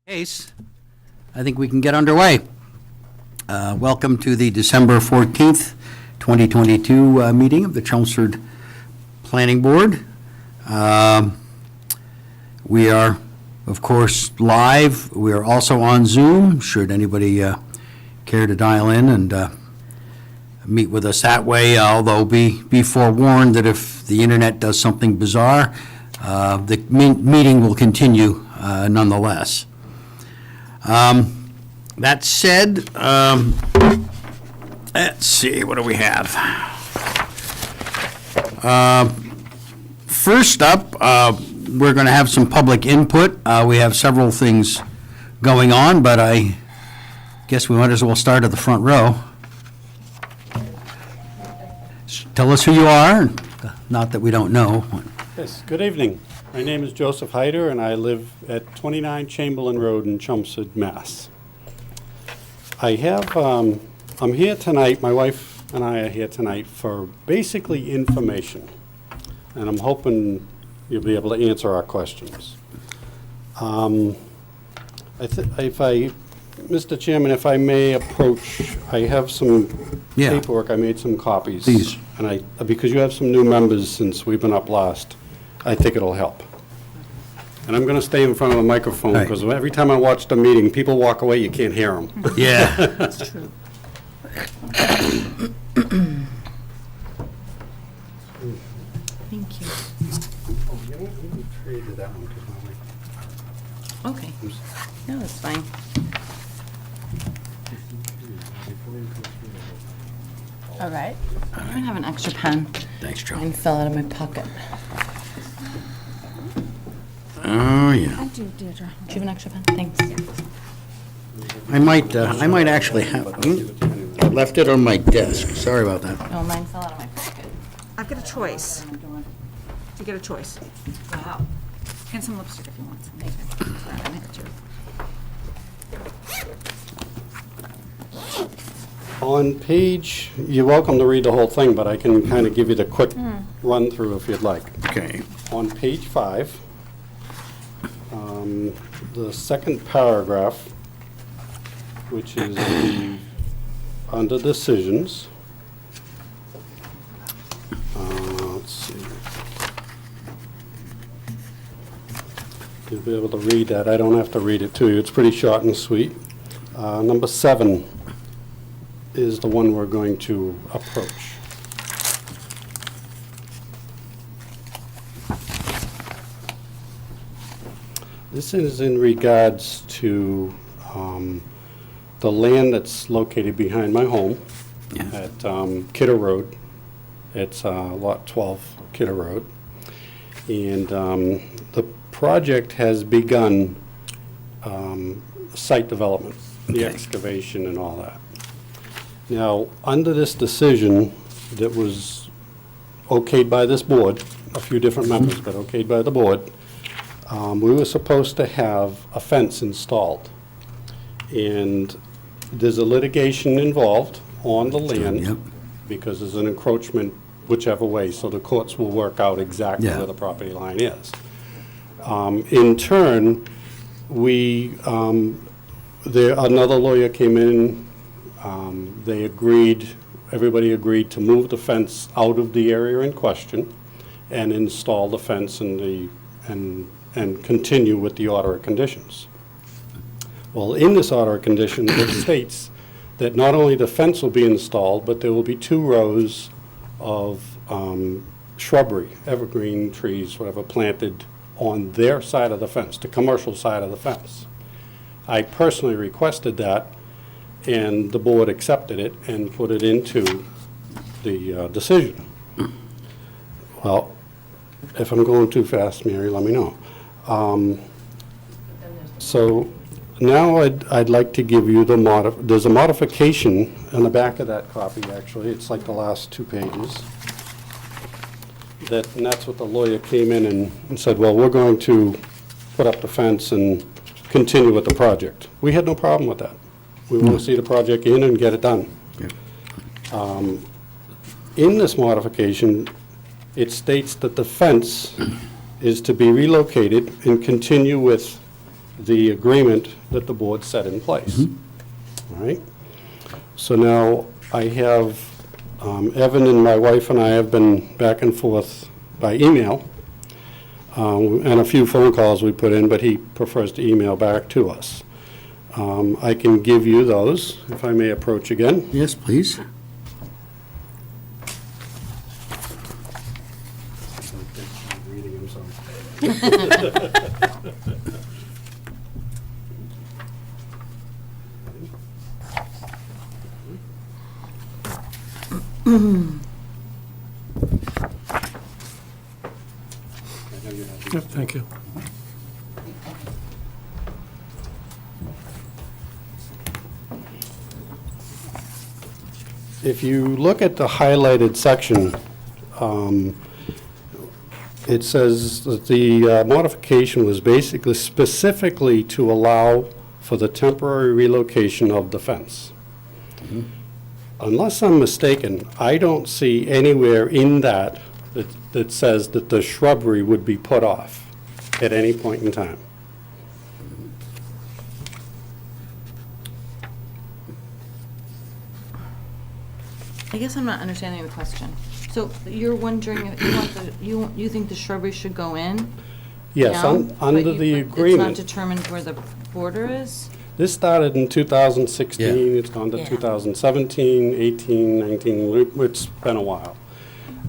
Case, I think we can get underway. Welcome to the December 14th, 2022 meeting of the Chelmsford Planning Board. We are, of course, live. We are also on Zoom, should anybody care to dial in and meet with us that way, although be forewarned that if the internet does something bizarre, the meeting will continue nonetheless. That said, let's see, what do we have? First up, we're going to have some public input. We have several things going on, but I guess we might as well start at the front row. Tell us who you are, not that we don't know. Yes, good evening. My name is Joseph Heider, and I live at 29 Chamberlain Road in Chelmsford, Mass. I'm here tonight, my wife and I are here tonight for basically information, and I'm hoping you'll be able to answer our questions. Mr. Chairman, if I may approach, I have some paperwork, I made some copies. Please. And because you have some new members since we've been up last, I think it'll help. And I'm going to stay in front of the microphone because every time I watch the meeting, people walk away, you can't hear them. Yeah. That's true. Thank you. Oh, you don't trade that one because my Okay. No, that's fine. All right. I don't have an extra pen. Thanks, I Joe. can fill out of my pocket. Oh, yeah. I do, Deirdre. Do you have an extra pen? Thanks. I might actually have, I left it on my desk. Sorry about that. Oh, mine fell out of my pocket. I've got a choice. You get a choice. Wow. And some lipstick if you want. Thank you. On page, you're welcome to read the whole thing, but I can kind of give you the quick run-through if you'd like. Okay. On page 5, the second paragraph, which is under decisions. Let's see. You'll be able to read that. I don't have to read it to you. It's pretty short and sweet. Number 7 is the one we're going to approach. This is in regards to the land that's located behind my home at Kidder Road. It's Lot 12, Kidder Road. And the project has begun site development, the excavation and all that. Now, under this decision that was okayed by this board, a few different members, but okayed by the board, we were supposed to have a fence installed. And there's a litigation involved on the land because there's an encroachment whichever way, so the courts will work out exactly where the property line is. In turn, another lawyer came in. Everybody agreed to move the fence out of the area in question and install the fence and continue with the order of conditions. Well, in this order of conditions, it states that not only the fence will be installed, but there will be 2 rows of shrubbery, evergreen trees, whatever, planted on their side of the fence, the commercial side of the fence. I personally requested that, and the board accepted it and put it into the decision. Well, if I'm going too fast, Mary, let me know. So now I'd like to give you there's a modification in the back of that copy, actually. It's like the last 2 pages. And that's what the lawyer came in and said, well, we're going to put up the fence and continue with the project. We had no problem with that. We want to see the project in and get it done. In this modification, it states that the fence is to be relocated and continue with the agreement that the board set in place. All right? So now I have, Evan and my wife and I have been back and forth by email, and a few phone calls we put in, but he prefers to email back to us. I can give you those, if I may approach again. Yes, please. Yep, thank you. If you look at the highlighted section, it says that the modification was basically specifically to allow for the temporary relocation of the fence. Unless I'm mistaken, I don't see anywhere in that that says that the shrubbery would be put off at any point in time. I guess I'm not understanding the question. So you're wondering, if you want you think the shrubbery should go in? Yes, now, but under you- the but agreement. It's not determined where the border is? This started in 2016, it's gone to Yeah. 2017, 18, 19, it's been a while.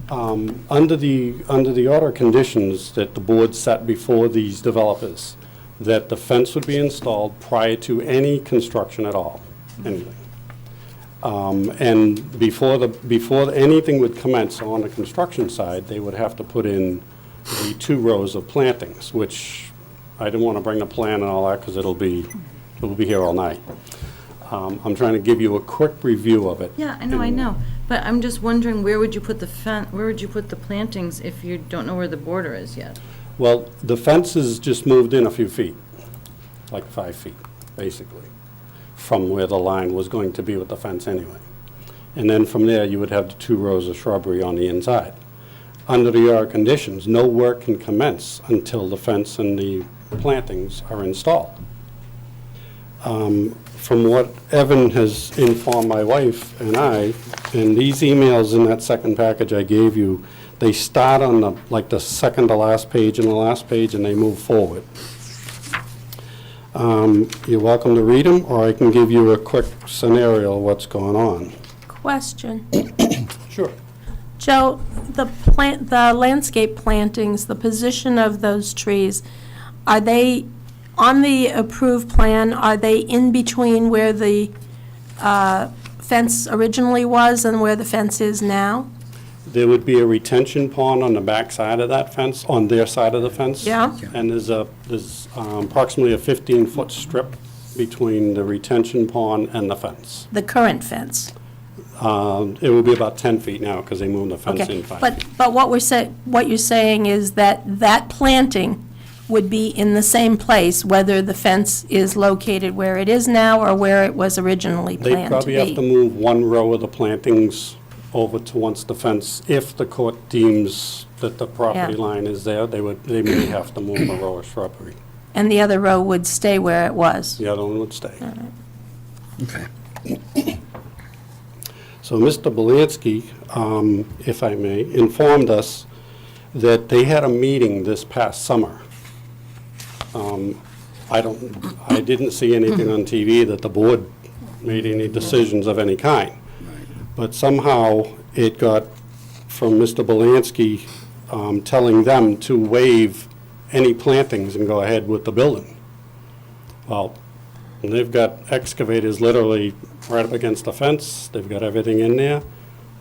Under the order of conditions that the board set before these developers, that the fence would be installed prior to any construction at all, anything. And before anything would commence on the construction side, they would have to put in the 2 rows of plantings, which I didn't want to bring a plan and all that, because it'll be here all night. I'm trying to give you a quick review of it. Yeah, I know. But I'm just wondering, where would you put where would you put the plantings if you don't know where the border is yet? Well, the fence is just moved in a few feet, like 5 feet, basically, from where the line was going to be with the fence anyway. And then from there, you would have the 2 rows of shrubbery on the inside. Under the order conditions, no work can commence until the fence and the plantings are installed. From what Evan has informed my wife and I, and these emails in that second package I gave you, they start on the second to last page and the last page, and they move forward. You're welcome to read them, or I can give you a quick scenario of what's going on. Question. Sure. Joe, the landscape plantings, the position of those trees, are they, on the approved plan, are they in between where the fence originally was and where the fence is now? There would be a retention pond on the back side of that fence, on their side of the fence. Yeah. And there's approximately a 15-foot strip between the retention pond and the fence. The current fence? It would be about 10 feet now, because they moved the fence Okay, in 5 but feet. what you're saying is that planting would be in the same place, whether the fence is located where it is now or where it was originally They planned to probably have to be. move 1 row of the plantings over to once the fence, if the court deems that the property Yeah. line is there, they may have to move a row of shrubbery. And the other row would stay where it was. The other one would stay. Okay. So Mr. Belansky, if I may, informed us that they had a meeting this past summer. I didn't see anything on TV that the board made any decisions of any kind. But somehow it got from Mr. Belansky telling them to waive any plantings and go ahead with the building. Well, they've got excavators literally right up against the fence. They've got everything in there.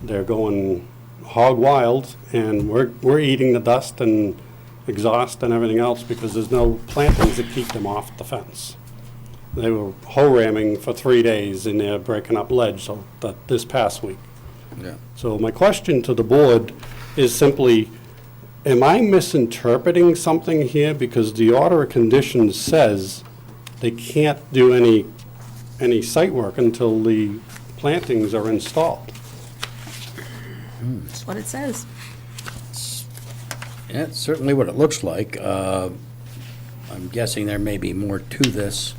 They're going hog wild, and we're eating the dust and exhaust and everything else because there's no plantings that keep them off the fence. They were hoe ramming for 3 days, and they're breaking up ledge this past week. Yeah. So my question to the board is simply, am I misinterpreting something here? Because the order of conditions says they can't do any site work until the plantings are installed. That's what it says. Yeah, it's certainly what it looks like. I'm guessing there may be more to this.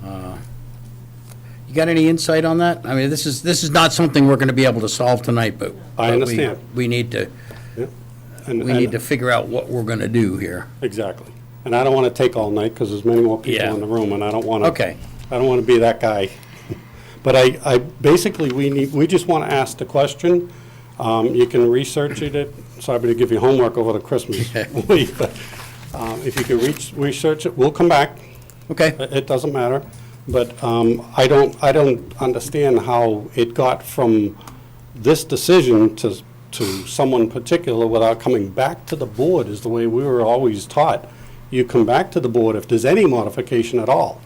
You got any insight on that? I mean, this is not something we're gonna be able to solve tonight, but. I understand. We need to, And- we need to figure out what we're gonna do here. Exactly. And I don't want to take all night because there's many more people Yeah. in the room, and I don't want to. Okay. I don't want to be that guy. But basically, we just want to ask the question. You can research it. Sorry to give you homework over the Christmas week, but if you can research it, we'll come back. Okay. It doesn't matter. But I don't understand how it got from this decision to someone particular without coming back to the board, is the way we were always taught. You come back to the board if there's any modification at all.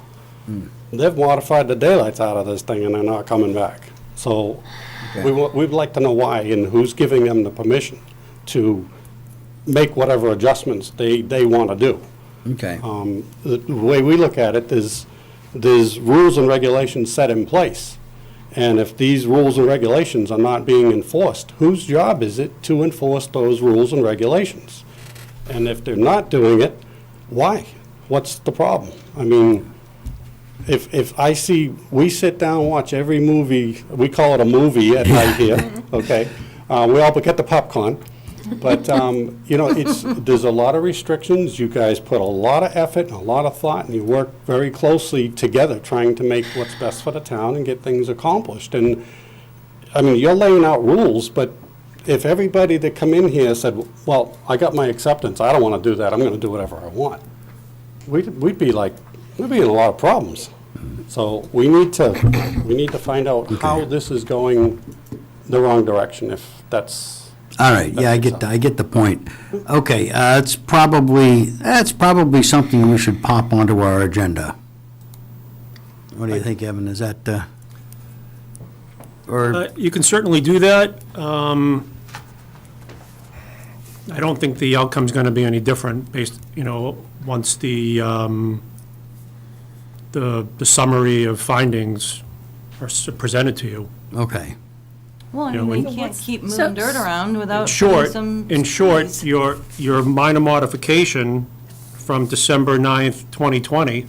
They've modified the daylights out of this thing and they're not coming back. So we'd like to know why and who's giving them the permission to make whatever adjustments they want to do. Okay. The way we look at it is, there's rules and regulations set in place. And if these rules and regulations are not being enforced, whose job is it to enforce those rules and regulations? And if they're not doing it, why? What's the problem? I mean, if I see, we sit down and watch every movie, we call it a movie at night here, okay? We all get the popcorn. But, there's a lot of restrictions. You guys put a lot of effort and a lot of thought, and you work very closely together trying to make what's best for the town and get things accomplished. And, I mean, you're laying out rules, but if everybody that come in here said, well, I got my acceptance, I don't want to do that, I'm going to do whatever I want, we'd be in a lot of problems. So we need to find out how this is going the wrong direction, if that's. All right, yeah, I get the point. Okay, it's probably something we should pop onto our agenda. What do you think, Evan? Is that, or, You can certainly do that. I don't think the outcome's going to be any different based, once the summary of findings are presented to you. okay, Well, I You know, mean, when- they can't keep So- moving dirt around without In putting short, some in short, trees. your minor modification from December 9th, 2020,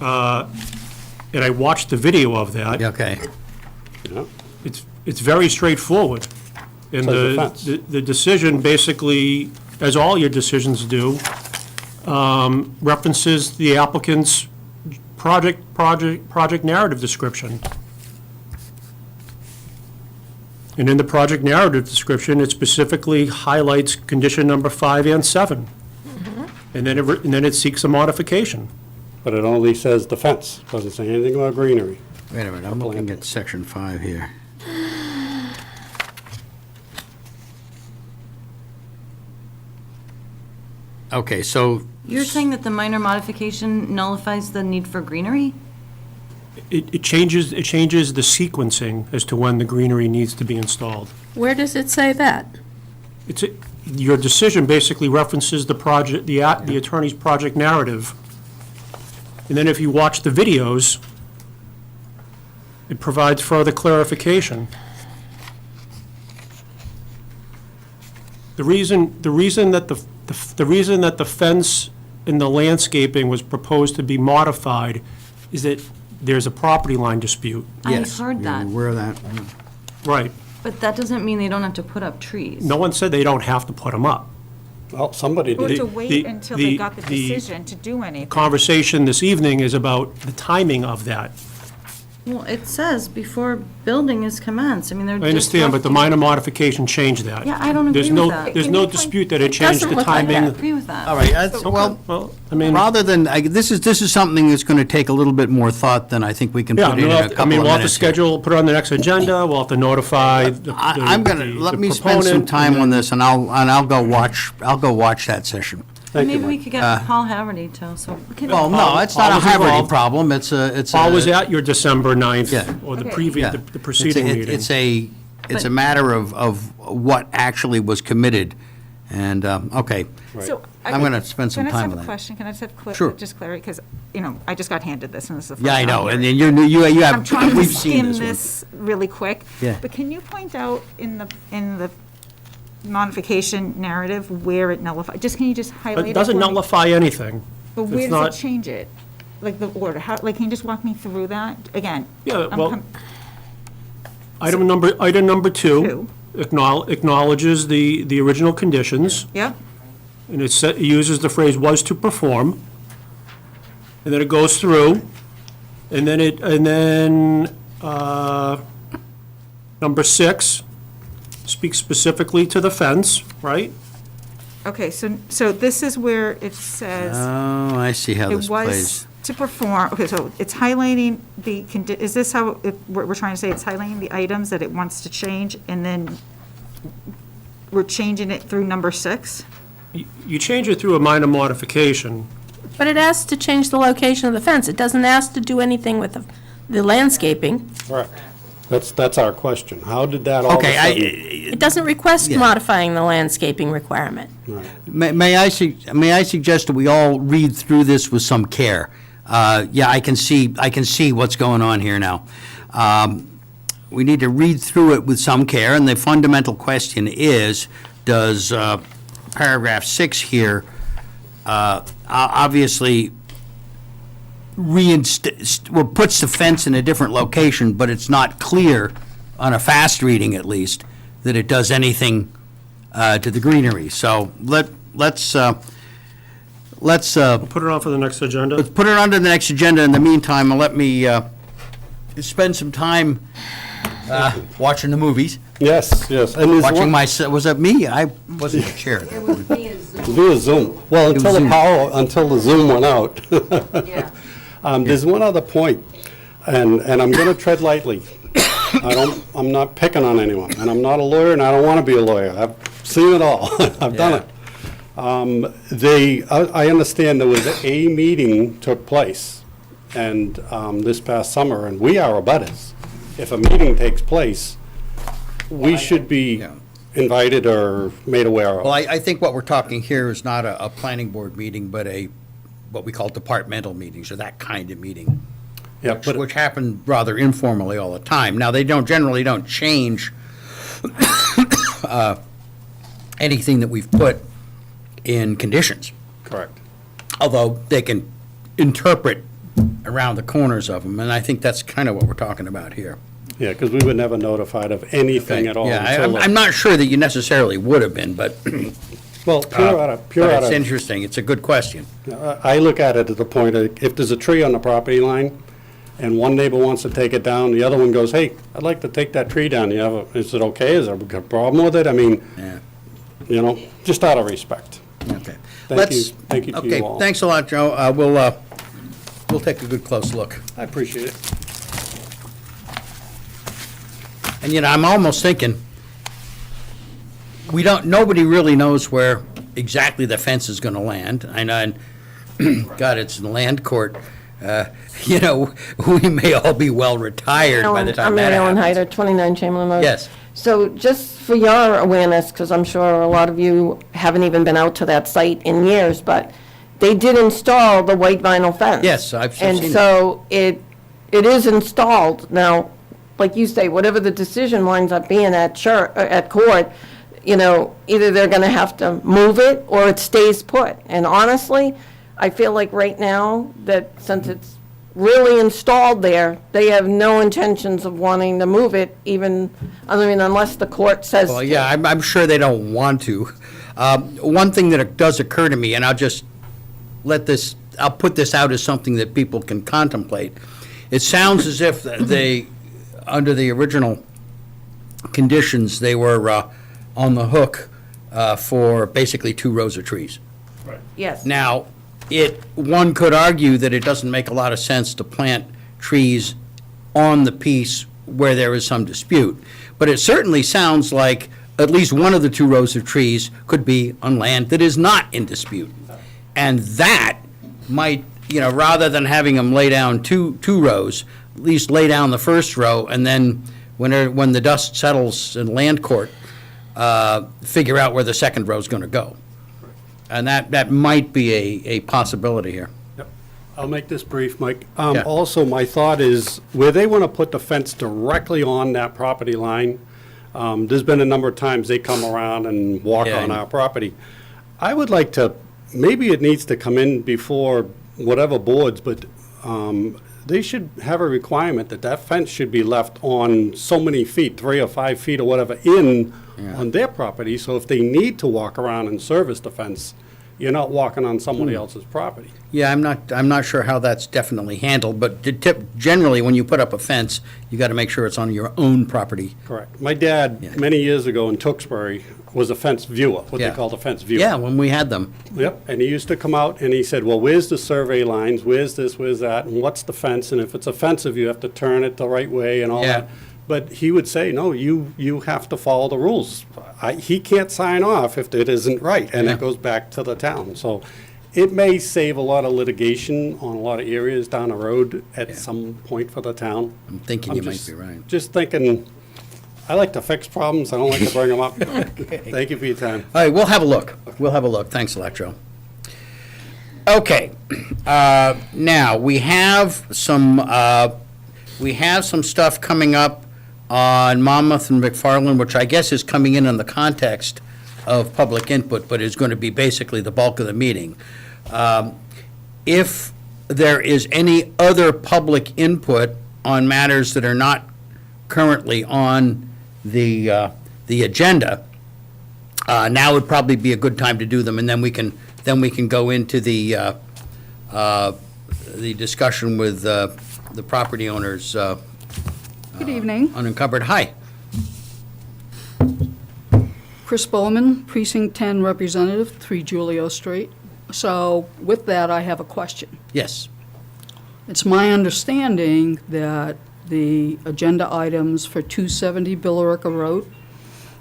and I watched the video of that. okay, It's very straightforward. And Says the fence. the decision basically, as all your decisions do, references the applicant's project narrative description. And in the project narrative description, it specifically highlights condition number 5 and 7. And then it seeks a modification. But it only says the fence, doesn't say anything about greenery. wait a minute, I'm looking at section 5 here. Okay, so, You're saying that the minor modification nullifies the need for greenery? It changes the sequencing as to when the greenery needs to be installed. Where does it say that? Your decision basically references the project, the attorney's project narrative. And then if you watch the videos, it provides further clarification. The reason that the fence and the landscaping was proposed to be modified is that there's a property line dispute. yes. I heard that, You're aware of that? Right. but that doesn't mean they don't have to put up trees. No one said they don't have to put them up. Well, somebody Or did. to wait until they got the the decision to do anything. Conversation this evening is about the timing of that. Well, it says before building is commenced, I mean, they're I just. understand, but the minor modification changed that. Yeah, I don't agree There's with no- that. There's Can no you point- dispute that it changed doesn't the look like I timing. agree with that. All right, that's, well, Well, I mean, rather than, this is something that's gonna take a little bit more thought than I think we can yeah, put in a we'll couple have of to- I mean, we'll have to minutes here. schedule, put it on the next agenda, we'll have to notify the I'm gonna, let the me spend some proponent, time and on then- this, and I'll go watch that session. Thank you, Maybe we Mike. could get Paul Haverty to, so. Well, no, it's not a Paul was Haverty involved. problem, it's a. Paul was at your December 9th, Yeah. or the Okay. previous, Yeah. the preceding meeting. It's a matter of what actually was committed, and, okay. So I'm gonna spend some time on Can I just have a that. question? Can I just have Sure. just clarity? Because, I just got handed this, and this is the first Yeah, I time know, I'm and hearing then it. you have, I'm trying to we've seen skim this one. this really quick. Yeah. But can you point out in the modification narrative where it nullifies, can you just highlight it? It doesn't for me? nullify anything. But It's where does not- it change it? Like the order, can you just walk me through that? Again. Yeah, I'm well, com- item number two Two. acknowledges the original conditions, Yep, and it uses the phrase "was to perform," and then it goes through, and then number 6 speaks specifically to the fence, right? okay, so this is where it says. Oh, I see how It this was plays. to perform, okay, so it's highlighting is this how, we're trying to say it's highlighting the items that it wants to change, and then we're changing it through number 6? You change it through a minor modification. But it asks to change the location of the fence. It doesn't ask to do anything with the landscaping. Correct. That's our question. How did that all of a Okay, sudden? It doesn't request Yeah. modifying the landscaping requirement. May I suggest that we all read through this with some care? Yeah, I can see what's going on here now. We need to read through it with some care, and the fundamental question is, does paragraph 6 here obviously puts the fence in a different location, but it's not clear, on a fast reading at least, that it does anything to the greenery. So let's Put it on for the next agenda. put it onto the next agenda. In the meantime, let me spend some time watching the movies, Yes, yes. And there's watching one, was it me? I wasn't the chair. via Zoom. Well, was until the Zoom went out. There's one other point, and I'm going to tread lightly. I'm not picking on anyone, and I'm not a lawyer, and I don't want to be a lawyer. I've seen it all. I've done it. I understand there was a meeting took place, and this past summer, and we are abutters. If a meeting takes place, we should be invited or made aware Well, of. I think what we're talking here is not a planning board meeting, but what we call departmental meetings, or that kind of meeting, Yeah, but which happen rather informally all the time. Now, they generally don't change anything that we've put in conditions, correct. although they can interpret around the corners of them, and I think that's kind of what we're talking about here. Yeah, because we were never notified of anything at all. Yeah, until I'm not sure that you necessarily would have been, but Well, but it's interesting, it's a good question. I look at it at the point of, if there's a tree on the property line, and one neighbor wants to take it down, the other one goes, hey, I'd like to take that tree down. Is it okay? Is there a problem with it? I mean, Yeah. just out of respect. Okay. Thank you. Thank you to you all. Okay, thanks a lot, Joe. We'll take a good close look. I appreciate it. And, I'm almost thinking, nobody really knows where exactly the fence is going to land. I know, and, God, it's in land court. We may all be well retired by the time I'm that Mary Ellen happens. Hyder, 29 Chamberlain Road. Yes. So just for your awareness, because I'm sure a lot of you haven't even been out to that site in years, but they did install the white vinyl fence. Yes, I've seen it. And so it is installed. Now, like you say, whatever the decision winds up being at court, either they're going to have to move it or it stays put. And honestly, I feel like right now that since it's really installed there, they have no intentions of wanting to move it unless the court says. Well, yeah, I'm sure they don't want to. One thing that does occur to me, and I'll put this out as something that people can contemplate. It sounds as if under the original conditions, they were on the hook for basically 2 rows of trees. Yes. Now, one could argue that it doesn't make a lot of sense to plant trees on the piece where there is some dispute. But it certainly sounds like at least one of the 2 rows of trees could be on land that is not in dispute. And that might, rather than having them lay down two rows, at least lay down the first row, and then when the dust settles in land court, figure out where the second row is going to go. And that might be a possibility here. I'll make this brief, Mike. Yeah. Also, my thought is, where they want to put the fence directly on that property line, There's been a number of times they come around and walk Yeah, I on know. our property. I would like to, maybe it needs to come in before whatever boards, but they should have a requirement that that fence should be left on so many feet, 3 or 5 feet or whatever, on their property, so if they need to walk around and service the fence, you're not walking on somebody else's property. Yeah, I'm not sure how that's definitely handled, but generally, when you put up a fence, you got to make sure it's on your own property. Correct. My dad, Yeah. many years ago in Tewksbury, was a fence viewer, what they Yeah. called a fence viewer. Yeah, when we had them. Yep, and he used to come out and he said, well, where's the survey lines, where's this, where's that, and what's the fence, and if it's offensive, you have to turn it the right way and all Yeah. that. But he would say, no, you have to follow the rules. He can't sign off if it isn't right, and Yeah. it goes back to the town. So it may save a lot of litigation on a lot of areas down the road at some point for the town. I'm thinking you might be right. Just thinking, I like to fix problems, I don't like to bring them up. Thank you for your time. All right, we'll have a look. We'll have a look. Thanks, Electro. Okay, now, we have some stuff coming up on Monmouth and McFarland, which I guess is coming in the context of public input, but is going to be basically the bulk of the meeting. If there is any other public input on matters that are not currently on the agenda, now would probably be a good time to do them, and then we can go into the discussion with the property owners. Good evening. Unencumbered. Hi. Chris Bowman, Precinct 10 Representative, 3 Julio Street. So with that, I have a question. Yes. It's my understanding that the agenda items for 270 Billerica Road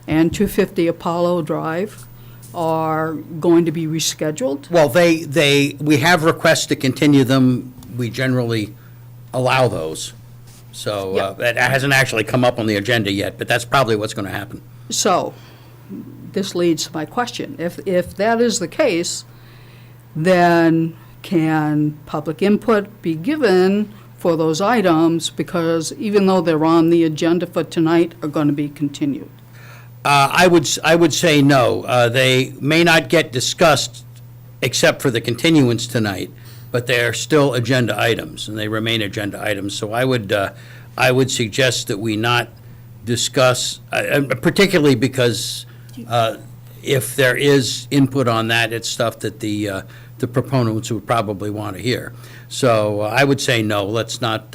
and 250 Apollo Drive are going to be rescheduled. Well, we have requests to continue them. We generally allow those. So Yeah. that hasn't actually come up on the agenda yet, but that's probably what's going to happen. So this leads to my question. If that is the case, then can public input be given for those items, because even though they're on the agenda for tonight, are going to be continued? I would say no. They may not get discussed except for the continuance tonight, but they're still agenda items, and they remain agenda items. So I would suggest that we not discuss, particularly because if there is input on that, it's stuff that the proponents would probably want to hear. So I would say no, let's not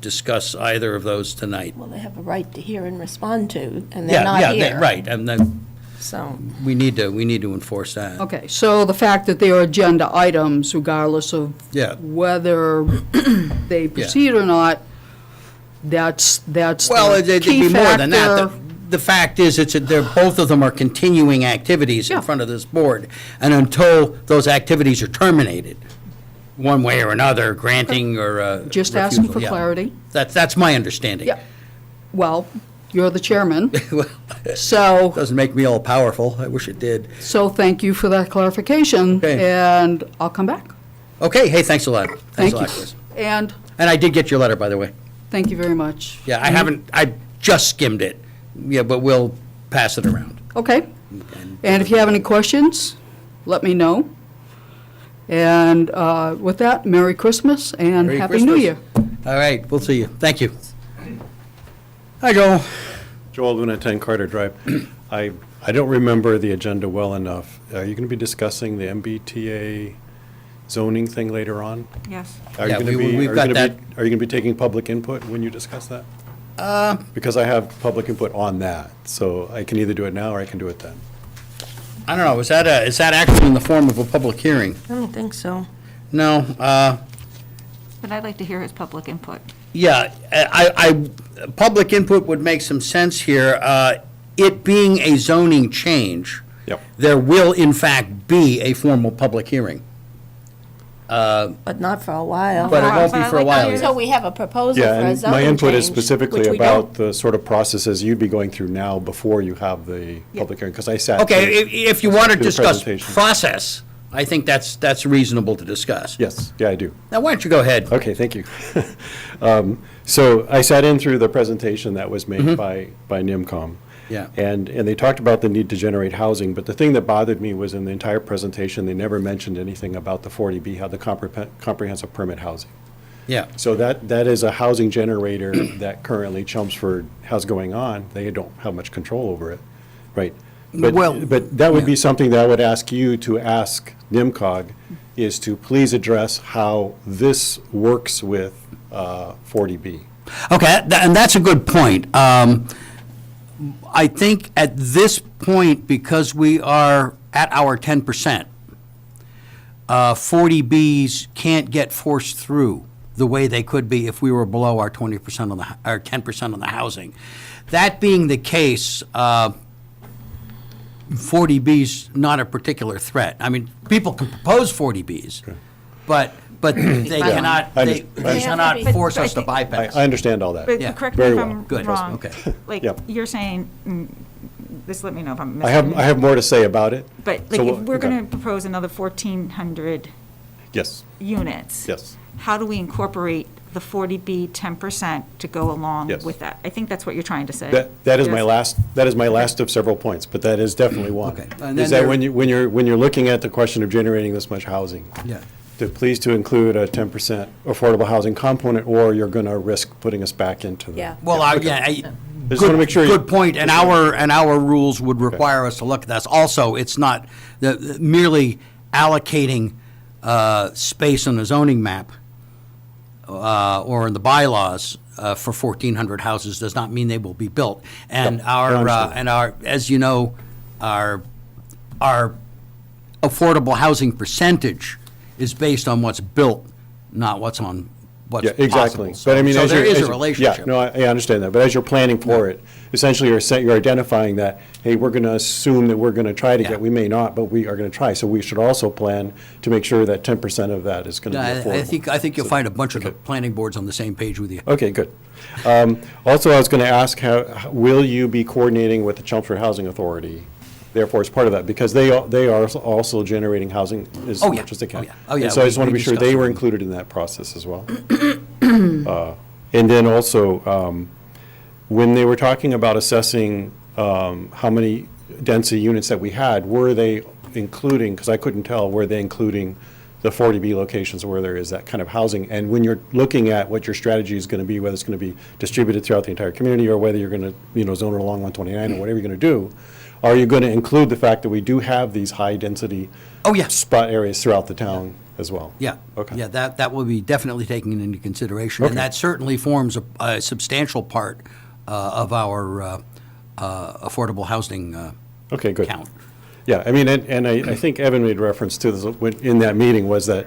discuss either of those tonight. Well, they have a right to hear and respond to, and Yeah, they're not yeah, here. right, and then So, we need to enforce that. Okay, so the fact that they are agenda items, regardless of Yeah. whether they proceed or not, that's Well, the it'd key be more than that. factor. The fact is, both of them are continuing activities in Yeah. front of this board, and until those activities are terminated, one way or another, granting or Just asking refusal, for yeah. clarity. That's my understanding. Yeah. Well, you're the chairman, Well, so, doesn't make me all powerful. I wish it did. so thank you for that clarification, Okay. and I'll come back. Okay, hey, thanks a lot. Thanks Thank a you. lot, Chris. And And I did get your letter, by the way. thank you very much. Yeah, I just skimmed it. Yeah, but we'll pass it around. Okay. And if you have any questions, let me know. And with that, Merry Christmas and Merry Happy New Christmas. Year. All right, we'll see you. Thank you. Hi, Joel. Joel Luna, 10 Carter Drive. I don't remember the agenda well enough. Are you going to be discussing the MBTA zoning thing later on? Yes. Are you Yeah, going to be, we've are you got going to that. be, are you going to be taking public input when you discuss that? Because I have public input on that, so I can either do it now or I can do it then. I don't know, is that actually in the form of a public hearing? I don't think so. No, But I'd like to hear his public input. yeah, public input would make some sense here. It being a zoning change, Yep. there will in fact be a formal public hearing. But not for a while. But it won't be for a while yet. Until we have a proposal for Yeah, a and zoning my input is change, specifically which we about don't. the sort of processes you'd be going through now before you have the public hearing, because I sat. Okay, through- if you want to through the discuss presentation. process, I think that's reasonable to discuss. Yes, yeah, I do. Now, why don't you go ahead? Okay, thank you. So I sat in through the presentation that was made by NIMCOM. Yeah. And they talked about the need to generate housing, but the thing that bothered me was in the entire presentation, they never mentioned anything about the 40B, how the comprehensive permit housing. Yeah. So that is a housing generator that currently Chelmsford has going on. They don't have much control over it, right? Well, But that would be yeah. something that I would ask you to ask NIMCOG, is to please address how this works with 40B. Okay, and that's a good point. I think at this point, because we are at our 10%, 40Bs can't get forced through the way they could be if we were below our 20% on the, our 10% on the housing. That being the case, 40B's not a particular threat. I mean, people can propose 40Bs, but they cannot, they cannot force us to bypass. I understand all that. But Yeah, correct me very if well. I'm Good, wrong. okay. Like, Yep. you're saying, this, let me know if I'm I missing. have more to say about it. But So like, if we'll- we're okay. going to propose another 1,400 Yes, units. yes. How do we incorporate the 40B 10% to go along Yes. with that? I think that's what you're trying to say. That is my Yes. last of several points, but that is definitely one. Okay. And Is then that when you're looking at the question of generating this much housing, Yeah. please to include a 10% affordable housing component, or you're going to risk putting us back into the. Yeah. Well, just wanna make sure you- Good point, and our rules would require us to look at this. Also, it's not, merely allocating space on the zoning map or in the bylaws for 1,400 houses does not mean they will be built. And Yep, I understand. as you know, our affordable housing percentage is based on what's built, not what's Yeah, exactly. possible. But I mean, So as there you're- is as a you- relationship. Yeah, no, I understand that, but as you're planning for it, essentially you're identifying that, hey, we're going to assume that we're going to try to Yeah. get, we may not, but we are going to try. So we should also plan to make sure that 10% of that is going to be affordable. I think you'll find a bunch of the planning boards on the same page with you. Okay, good. Also, I was going to ask, will you be coordinating with the Chelmsford Housing Authority, therefore, as part of that? Because they are also generating housing as Oh, yeah. much as they Oh, can. yeah. Oh, yeah, And so I just want to we be sure discussed they were it. included in that process as well. And then also, when they were talking about assessing how many density units that we had, were they including, because I couldn't tell, were they including the 40B locations where there is that kind of housing? And when you're looking at what your strategy is going to be, whether it's going to be distributed throughout the entire community, or whether you're going to, zone it along 129, or whatever you're going to do, are you going to include the fact that we do have these high-density Oh, yeah. spot areas throughout the town as well? Yeah. Okay. Yeah, that will be definitely taken into consideration. And Okay. that certainly forms a substantial part of our affordable housing Okay, good. count. Yeah, I mean, and I think Evan made reference to this in that meeting, was that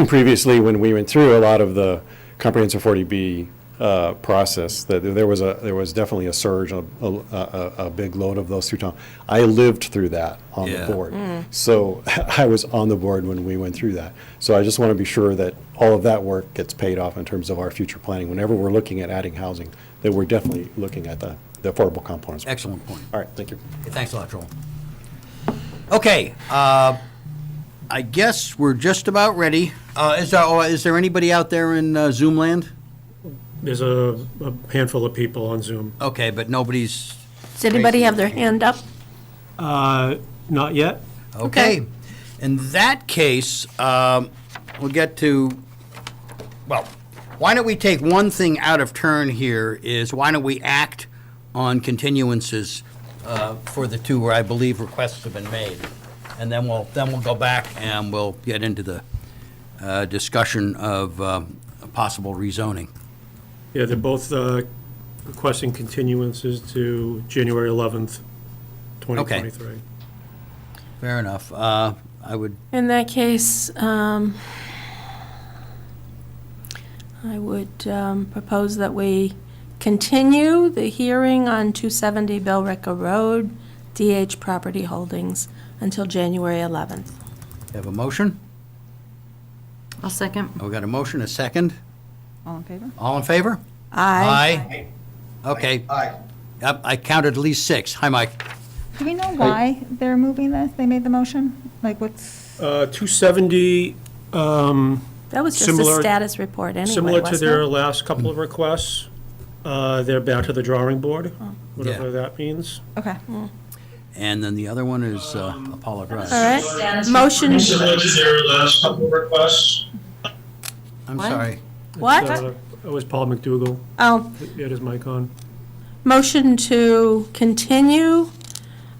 previously, when we went through a lot of the comprehensive 40B process, that there was definitely a surge, a big load of those through town. I lived through that on the Yeah. board. So I was on the board when we went through that. So I just want to be sure that all of that work gets paid off in terms of our future planning. Whenever we're looking at adding housing, that we're definitely looking at the affordable components. Excellent point. All right, thank you. Thanks a lot, Joel. Okay, I guess we're just about ready. Is there anybody out there in Zoom land? There's a handful of people on Zoom. Okay, but nobody's, Does anybody have their hand up? Not yet? okay. In that case, we'll get to, well, why don't we take one thing out of turn here, is why don't we act on continuances for the two where I believe requests have been made? And then we'll go back and we'll get into the discussion of possible rezoning. Yeah, they're both requesting continuances to January 11th, 2023. Fair enough. I would, In that case, I would propose that we continue the hearing on 270 Billrica Road, DH Property Holdings, until January 11th. have a motion? I'll second. We got a motion, a second. All in favor? All in favor? Aye. Okay. Aye. Yep, I counted at least 6. Hi, Mike. Do we know why they're moving this? They made the motion? Like, what's? 270, That was just a Similar- status report anyway, similar to wasn't their it? last couple of requests. They're back to the drawing board, whatever Yeah. that means. Okay. And then the other one is Apollo Drive. All right, motion, Similar to their last couple of requests. I'm What? sorry. what? It was Paul McDougal. Oh, He had his mic on. motion to continue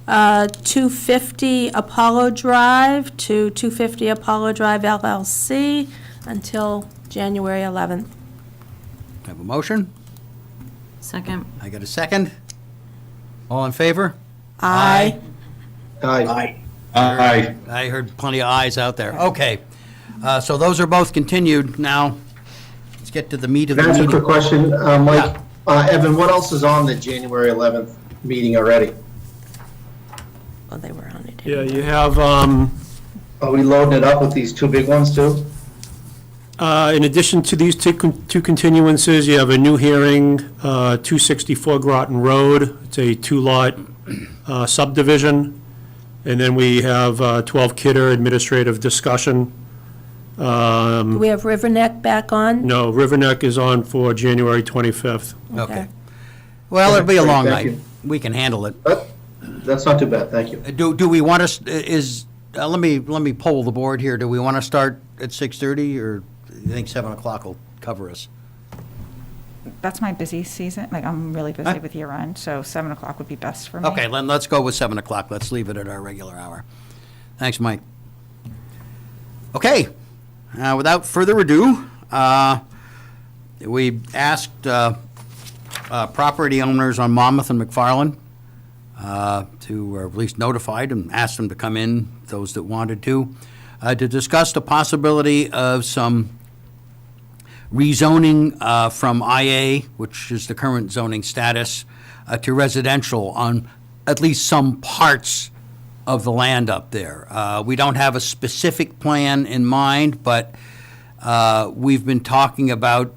250 Apollo Drive to 250 Apollo Drive LLC until January 11th. Have a motion? Second. I got a second? All in favor? Aye. Aye. Aye. I heard plenty of ayes out there. Okay. So those are both continued. Now, let's get to the meat of the Can I ask a quick meeting. question? Mike, Evan, what else is on the January 11th meeting already? Oh, they were on it. Yeah, you have, Are we loading it up with these two big ones too? in addition to these two continuances, you have a new hearing, 264 Groton Road. It's a two-lot subdivision. And then we have 12 Kidder administrative discussion. Do we have Riverneck back on? No, Riverneck is on for January 25th. Okay. Well, it'll be a Great, long thank night. you. We can handle it. That's not too bad, thank you. Do we want to, let me poll the board here. Do we want to start at 6:30, or do you think 7 o'clock will cover us? That's my busy season, like, I'm really busy Huh? with year end, so 7 o'clock would be best for me. Okay, then let's go with 7 o'clock. Let's leave it at our regular hour. Thanks, Mike. Okay, without further ado, we asked property owners on Monmouth and McFarland to, or at least notified and asked them to come in, those that wanted to discuss the possibility of some rezoning from IA, which is the current zoning status, to residential on at least some parts of the land up there. We don't have a specific plan in mind, but we've been talking about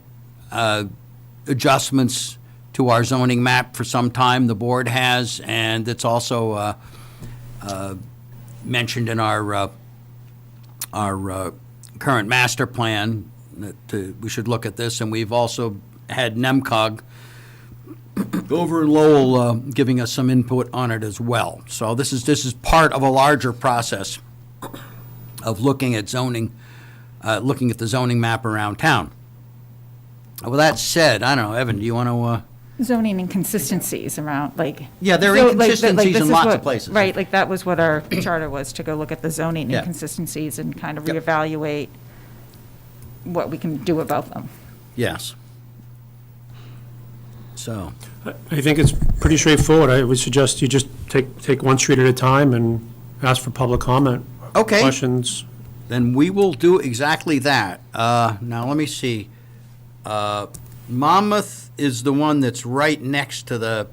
adjustments to our zoning map for some time, the board has, and it's also mentioned in our current master plan that we should look at this, and we've also had NEMCOG over in Lowell giving us some input on it as well. So this is part of a larger process of looking at zoning, looking at the zoning map around town. With that said, I don't know, Evan, do you want to? Zoning inconsistencies around, like. Yeah, there are So, like, inconsistencies this in is lots what- of places. Right, like, that was what our charter was, to go look at the zoning Yeah. inconsistencies and kind of Yep. reevaluate what we can do about them. Yes. So, I think it's pretty straightforward. I would suggest you just take one street at a time and ask for public comment. Okay. Questions. then we will do exactly that. Now, let me see. Monmouth is the one that's right next to the,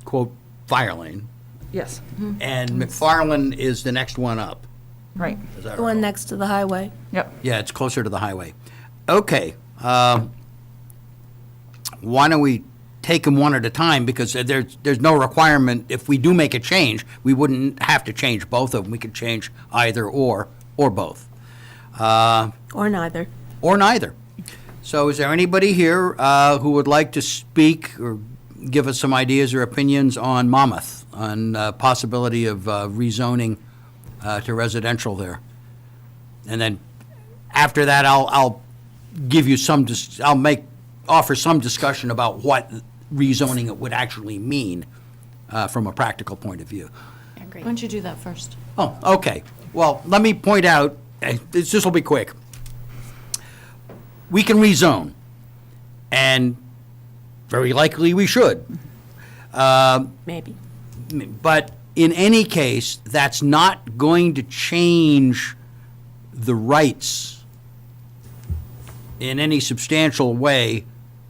quote, fire lane, Yes. and McFarland is the next one up. Right, Is that The one right? next to the highway. yep. Yeah, it's closer to the highway. Okay. Why don't we take them one at a time, because there's no requirement, if we do make a change, we wouldn't have to change both of them. We could change either or both. Or neither. Or neither. So is there anybody here who would like to speak or give us some ideas or opinions on Monmouth, on possibility of rezoning to residential there? And then after that, I'll give you some, offer some discussion about what rezoning it would actually mean from a practical point of view. Why don't you do that first? Oh, okay. Well, let me point out, this will be quick. We can rezone, and very likely we should. Maybe. But in any case, that's not going to change the rights in any substantial way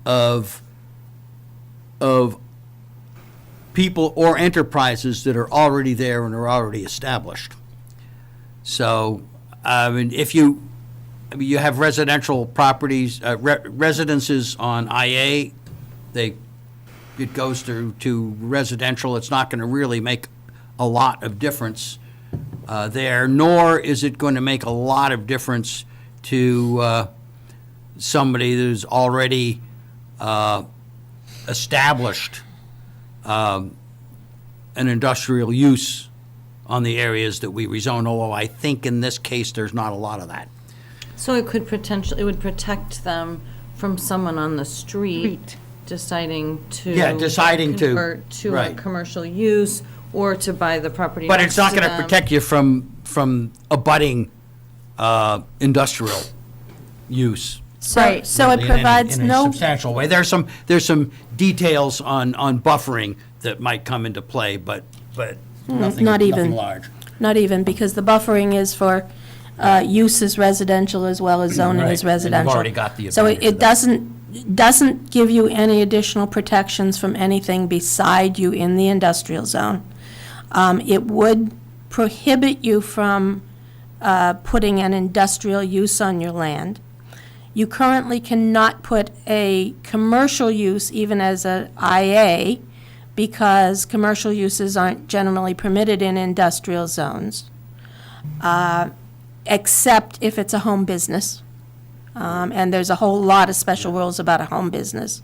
of people or enterprises that are already there and are already established. So, I mean, you have residential properties, residences on IA, it goes to residential, it's not going to really make a lot of difference there, nor is it going to make a lot of difference to somebody who's already established an industrial use on the areas that we rezone, although I think in this case, there's not a lot of that. So it would protect them from someone on the street deciding to. Yeah, deciding to, convert to a right. commercial use or to buy the property But next it's not to going to them. protect you from abutting industrial use. So Right. so it in a- provides in a no, substantial way. There's some details on buffering that might come into play, but nothing, not even. nothing large. not even, because the buffering is for use as residential as well as zoning Right, as and you've residential. already got the So advantage it of that. doesn't give you any additional protections from anything beside you in the industrial zone. It would prohibit you from putting an industrial use on your land. You currently cannot put a commercial use even as a IA, because commercial uses aren't generally permitted in industrial zones, except if it's a home business. And there's a whole lot of special rules about a home business.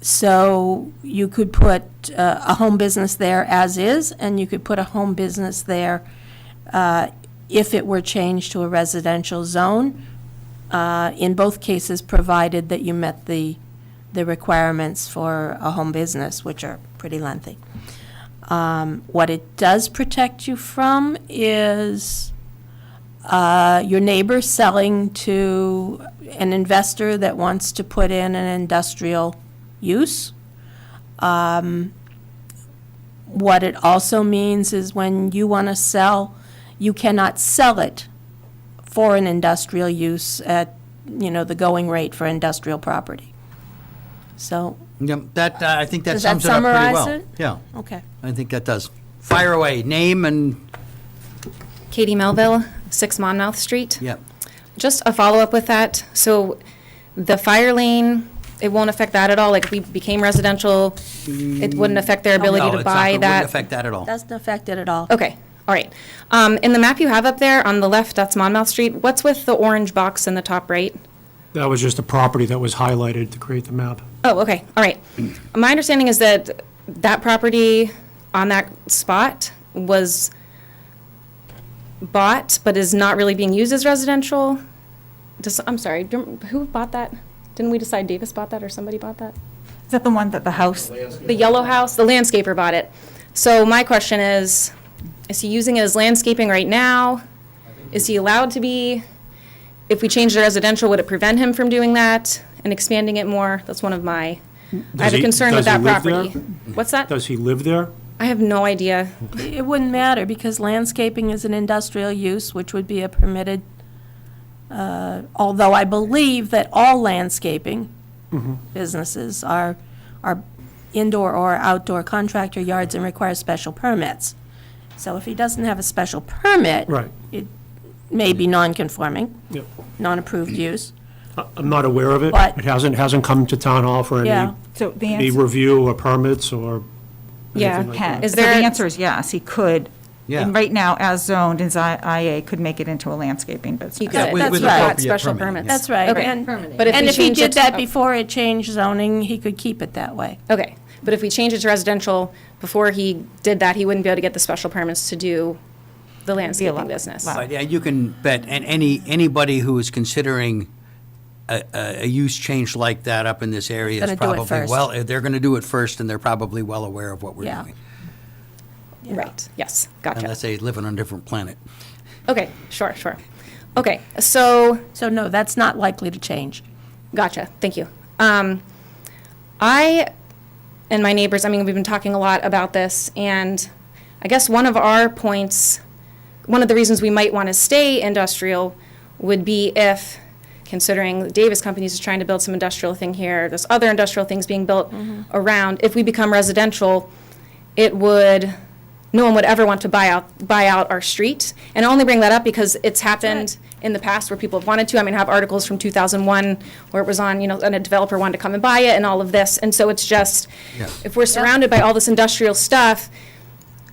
So you could put a home business there as is, and you could put a home business there if it were changed to a residential zone, in both cases, provided that you met the requirements for a home business, which are pretty lengthy. What it does protect you from is your neighbor selling to an investor that wants to put in an industrial use. What it also means is when you want to sell, you cannot sell it for an industrial use at, the going rate for industrial property. So, Yeah, that, I think that Does that sums it up pretty summarize well. it? Yeah, okay. I think that does. Fire away, name and, Katie Melville, 6 Monmouth Street. yeah. Just a follow-up with that. So the fire lane, it won't affect that at all? Like, if we became residential, it wouldn't affect their ability No, to it's not- buy It wouldn't that? affect that at all. Doesn't affect it at all. Okay, all right. In the map you have up there, on the left, that's Monmouth Street. What's with the orange box in the top right? That was just a property that was highlighted to create the map. Oh, okay, all right. My understanding is that that property on that spot was bought, but is not really being used as residential. I'm sorry, who bought that? Didn't we decide Davis bought that or somebody bought that? Is that the one that the house? The yellow house, the landscaper bought it. So my question is he using it as landscaping right now? Is he allowed to be? If we change the residential, would it prevent him from doing that and expanding it more? That's one of my, I have a concern with that property. What's that? Does he live there? I have no idea. It wouldn't matter, because landscaping is an industrial use, which would be a permitted, although I believe that all landscaping businesses are indoor or outdoor contractor yards and require special permits. So if he doesn't have a special permit, Right. it may be non-conforming, Yep. non-approved use. I'm not aware of it. But- It hasn't come to town hall for Yeah. So the any answer, review or permits or Yeah. anything like that. Is so the there- answer is yes, he could. Yeah. And right now, as zoned, his IA could make it into a landscaping business. You Yeah, could, with- that's with right, appropriate special permitting, permits. That's right. Okay. And But if we if he change it did to- that before it changed zoning, he could keep it that way. Okay, but if we change it to residential, before he did that, he wouldn't be able to get the special permits to do the landscaping allowed- business. allowed. But yeah, you can bet, and anybody who is considering a use change like that up in this area is Gonna do it probably first. well, they're going to do it first, and they're probably well aware of what we're Yeah. doing. Right, yes, gotcha. Unless they live on a different planet. Okay, sure. Okay, so, So no, that's not likely to change. gotcha, thank you. I and my neighbors, we've been talking a lot about this, and I guess one of our points, one of the reasons we might want to stay industrial would be if, considering the Davis Companies is trying to build some industrial thing here, there's other industrial things being built around, if we become residential, no one would ever want to buy out our street. And I only bring that up because it's happened in the past where people have wanted to. I have articles from 2001 where it was on, and a developer wanted to come and buy it and all of this. And so it's just, Yeah. if we're surrounded by all this industrial stuff,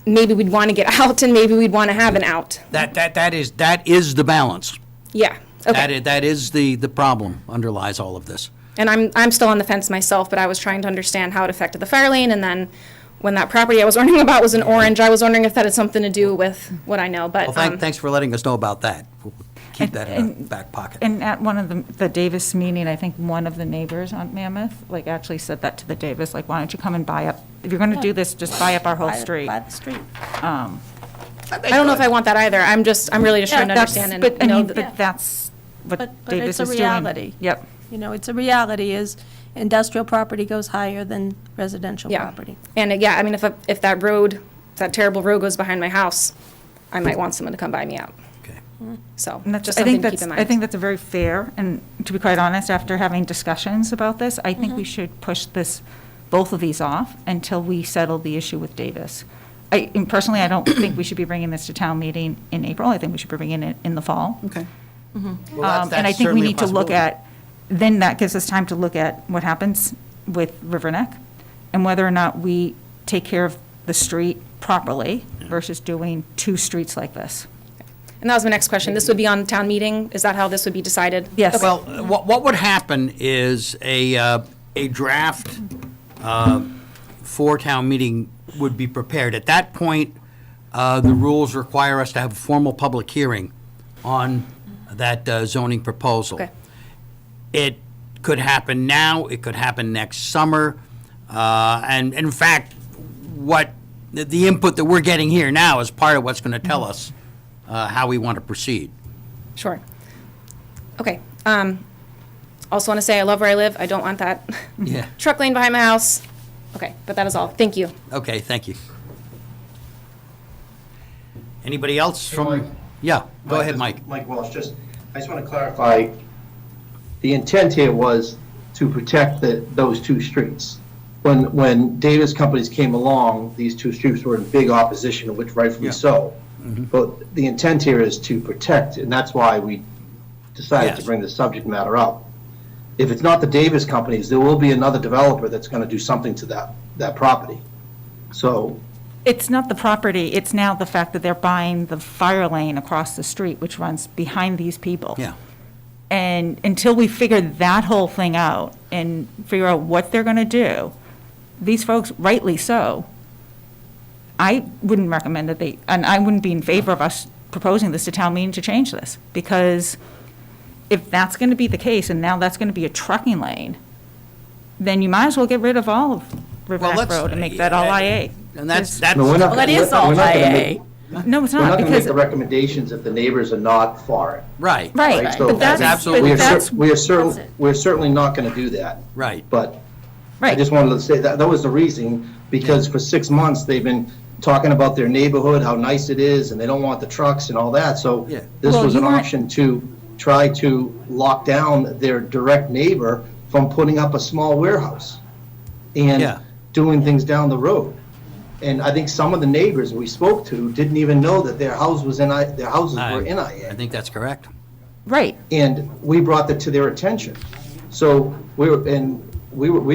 maybe we'd want to get out and maybe we'd want to have an out. That is the balance. Yeah, okay. That is the problem underlies all of this. And I'm still on the fence myself, but I was trying to understand how it affected the fire lane, and then when that property I was wondering about was in Orange, I was wondering if that had something to do with what I know, but. Well, thanks for letting us know about that. We'll keep that in our back pocket. And at one of the Davis meeting, I think one of the neighbors on Mammoth, like, actually said that to the Davis, like, why don't you come and buy up, if you're gonna do this, just buy up our whole street. By the street. I don't know if I want that either. I'm really just trying to That's- understand and But, I know mean, that. but that's what But Davis it's is a doing. reality. Yep. You know, it's a reality is industrial property goes higher than residential Yeah. property. And yeah, I mean, if that road, if that terrible road goes behind my house, I might want someone to come buy me out. Okay. So, And that's, just I something think to keep that's, in I mind. think that's a very fair, and to be quite honest, after having discussions about this, I think we should push this, both of these off until we settle the issue with Davis. And personally, I don't think we should be bringing this to town meeting in April. I think we should be bringing it in the fall. Okay. And I think we need to look at, then that gives us time to look at what happens with River Neck and whether or not we take care of the street properly versus doing two streets like this. And that was my next question. This would be on town meeting? Is that how this would be decided? Yes. Well, what would happen is a draft for town meeting would be prepared. At that point, the rules require us to have a formal public hearing on that zoning proposal. Okay. It could happen now, it could happen next summer, and in fact, what, the input that we're getting here now is part of what's going to tell us how we want to proceed. Sure. Okay. Also want to say I love where I live. I don't want that Yeah. truck lane behind my house. Okay, but that is all. Thank you. Okay, thank you. Anybody else Hey, from? Mike. Yeah, go ahead, this is Mike. Mike Walsh, I just want to clarify, the intent here was to protect those two streets. When Davis companies came along, these two streets were in big opposition, which rightfully Yeah. so. But the intent here is to protect, and that's why we decided to Yes. bring the subject matter up. If it's not the Davis companies, there will be another developer that's going to do something to that property. So, It's not the property, it's now the fact that they're buying the fire lane across the street, which runs behind these people. Yeah. And until we figure that whole thing out and figure out what they're going to do, these folks, rightly so, I wouldn't recommend that and I wouldn't be in favor of us proposing this to town meeting to change this, because if that's going to be the case, and now that's going to be a trucking lane, then you might as well get rid of all of River Well, Neck let's- Road and make that all IA. And that's, no, we're not. Well, that is we're all not gonna IA. make- No, it's We're not, not going to make because, the recommendations if the neighbors are not for it. right. right, So but that's, absolutely- but that's, We're certainly not going to do that. Right. But I right. just wanted to say that was the reason, because for 6 months, they've been talking about their neighborhood, how nice it is, and they don't want the trucks and all that. So Yeah. this Well, was you an want- option to try to lock down their direct neighbor from putting up a small warehouse Yeah. and doing things down the road. And I think some of the neighbors we spoke to didn't even know that their houses were in I IA. think that's correct. Right, And we brought that to their attention. So we've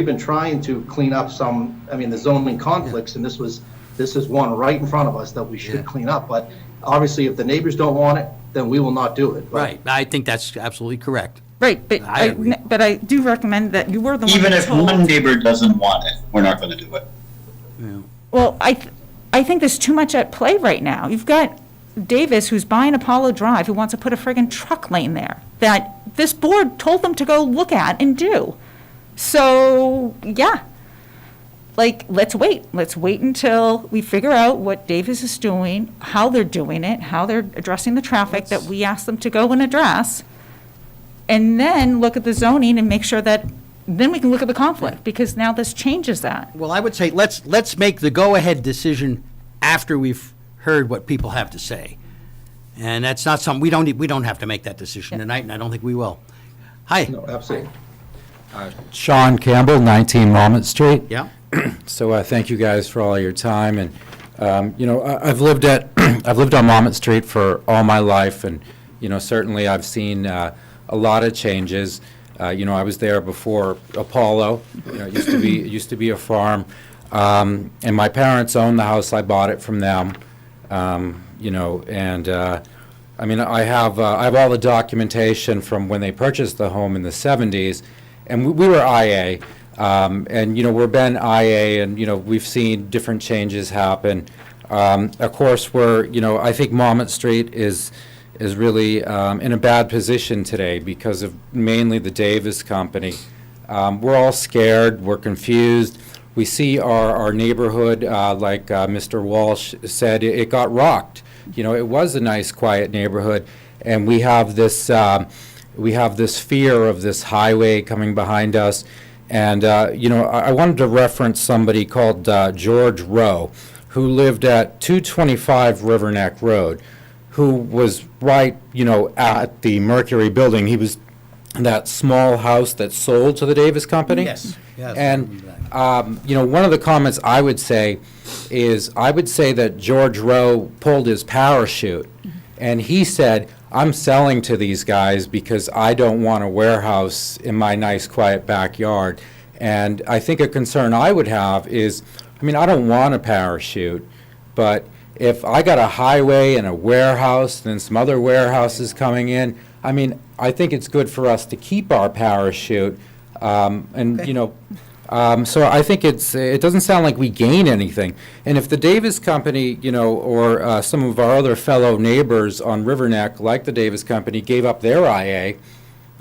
been trying to clean up the zoning conflicts, and this is one right in front of us that we Yeah. should clean up. But obviously, if the neighbors don't want it, then we will not do it. But Right. I think that's absolutely correct. right, but I agree. but I do recommend that you were the one Even that if told. one neighbor doesn't want it, we're not going to do it. Well, I think there's too much at play right now. You've got Davis, who's buying Apollo Drive, who wants to put a friggin' truck lane there, that this board told them to go look at and do. So, yeah. Like, let's wait. Let's wait until we figure out what Davis is doing, how they're doing it, how they're addressing the traffic that we asked them to go and address, and then look at the zoning and make sure that, then we can look at the conflict, because now this changes that. Well, I would say let's make the go-ahead decision after we've heard what people have to say. And that's not something, we don't have to make that decision tonight, and I don't think we will. Hi. No, absolutely. Sean Campbell, 19 Walnut Street. Yeah? So thank you guys for all your time. And, I've lived on Walnut Street for all my life. And, certainly I've seen a lot of changes. I was there before Apollo. It used to be a farm. And my parents owned the house, I bought it from them, you know, and, I mean, I have all the documentation from when they purchased the home in the 70s, and we were IA, and, you know, we've been IA, and, you know, we've seen different changes happen. Of course, you know, I think Monmouth Street is really in a bad position today because of mainly the Davis Company. We're all scared, we're confused. We see our neighborhood, like Mr. Walsh said, it got rocked. You know, it was a nice, quiet neighborhood, and we have this fear of this highway coming behind us. And, you know, I wanted to reference somebody called George Rowe, who lived at 225 River Neck Road, who was right, you know, at the Mercury Building. He was in that small house that sold to the Davis Company. Yes, yes. And, you know, one of the comments I would say is, I would say that George Rowe pulled his parachute, and he said, I'm selling to these guys because I don't want a warehouse in my nice, quiet backyard. And I think a concern I would have is, I mean, I don't want a parachute, but if I got a highway and a warehouse, and then some other warehouses coming in, I mean, I think it's good for us to keep our parachute, and, you know, so I think it doesn't sound like we gain anything. And if the Davis Company, you know, or some of our other fellow neighbors on River Neck, like the Davis Company, gave up their IA,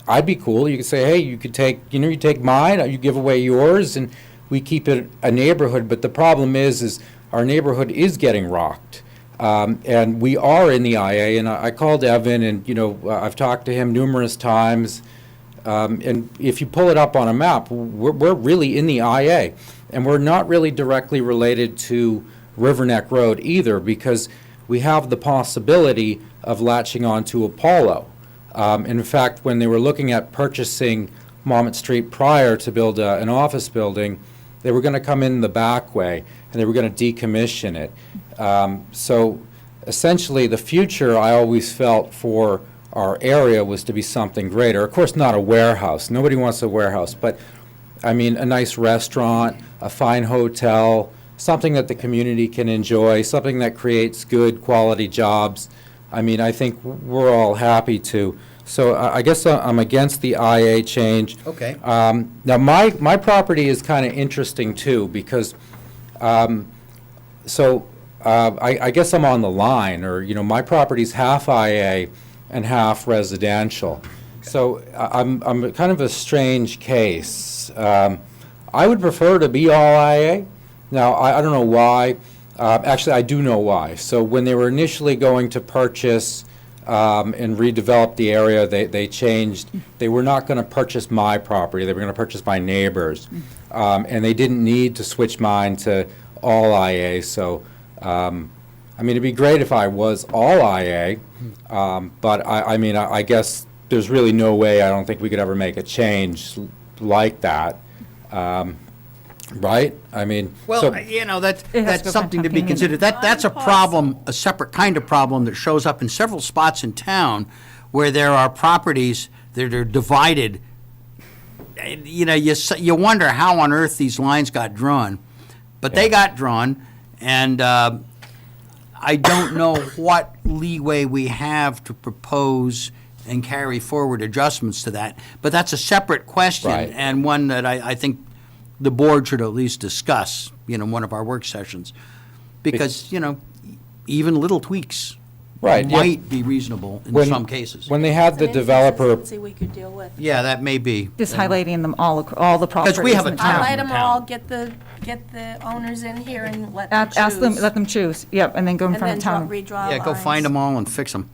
I'd be cool. You could say, hey, you could take, you know, you take mine, you give away yours, and we keep it a neighborhood. But the problem is our neighborhood is getting rocked. And we are in the IA, and I called Evan, and, you know, I've talked to him numerous times. And if you pull it up on a map, we're really in the IA. And we're not really directly related to River Neck Road either, because we have the possibility of latching onto Apollo. In fact, when they were looking at purchasing Monmouth Street prior to build an office building, they were going to come in the back way, and they were going to decommission it. So essentially, the future, I always felt, for our area was to be something greater. Of course, not a warehouse. Nobody wants a warehouse, but, I mean, a nice restaurant, a fine hotel, something that the community can enjoy, something that creates good quality jobs. I mean, I think we're all happy to. So I guess I'm against the IA change. Okay. Now, my property is kind of interesting, too, because, I guess I'm on the line, or, you know, my property's half IA and half residential. So I'm kind of a strange case. I would prefer to be all IA. Now, I don't know why. Actually, I do know why. So when they were initially going to purchase and redevelop the area, they changed. They were not going to purchase my property. They were going to purchase my neighbors. And they didn't need to switch mine to all IA. So, I mean, it'd be great if I was all IA. But I mean, I guess there's really no way, I don't think we could ever make a change like that. Right? I mean, Well, you know, It has to that's go something to be from considered. That's a problem, a separate kind of problem that shows up in several spots in town where there are properties that are divided. And, you know, you wonder how on earth these lines got drawn, but they got drawn, and I don't know what leeway we have to propose and carry forward adjustments to that. But that's a separate question, Right. and one that I think the board should at least discuss, you know, in one of our work sessions. Because, you know, even little tweaks Right, yeah. might be reasonable in When- some cases. when they had the developer, See, we could deal with. Yeah, that may be. Just highlighting them all the properties. we have a in town. Highlight them town. all, get the owners in here and let them choose. Ask them, let them choose, yep, and then go in And front then of town. redraw Yeah, go lines. find them all and fix them.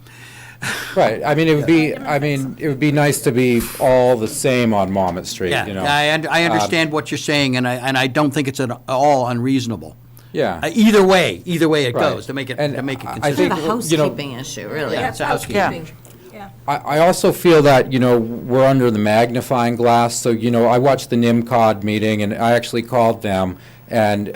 right, I mean, it would be nice to be all the same on Monmouth Street, Yeah, you know? I understand what you're saying, and I don't think it's at all unreasonable. Yeah. Either way it Right. goes, to make it And consistent. I think, Kind of a you know, housekeeping issue, really. Yeah, it's a Yeah. housekeeping. Yeah. I also feel that, you know, we're under the magnifying glass, so, you know, I watched the NIMCOG meeting, and I actually called them, and,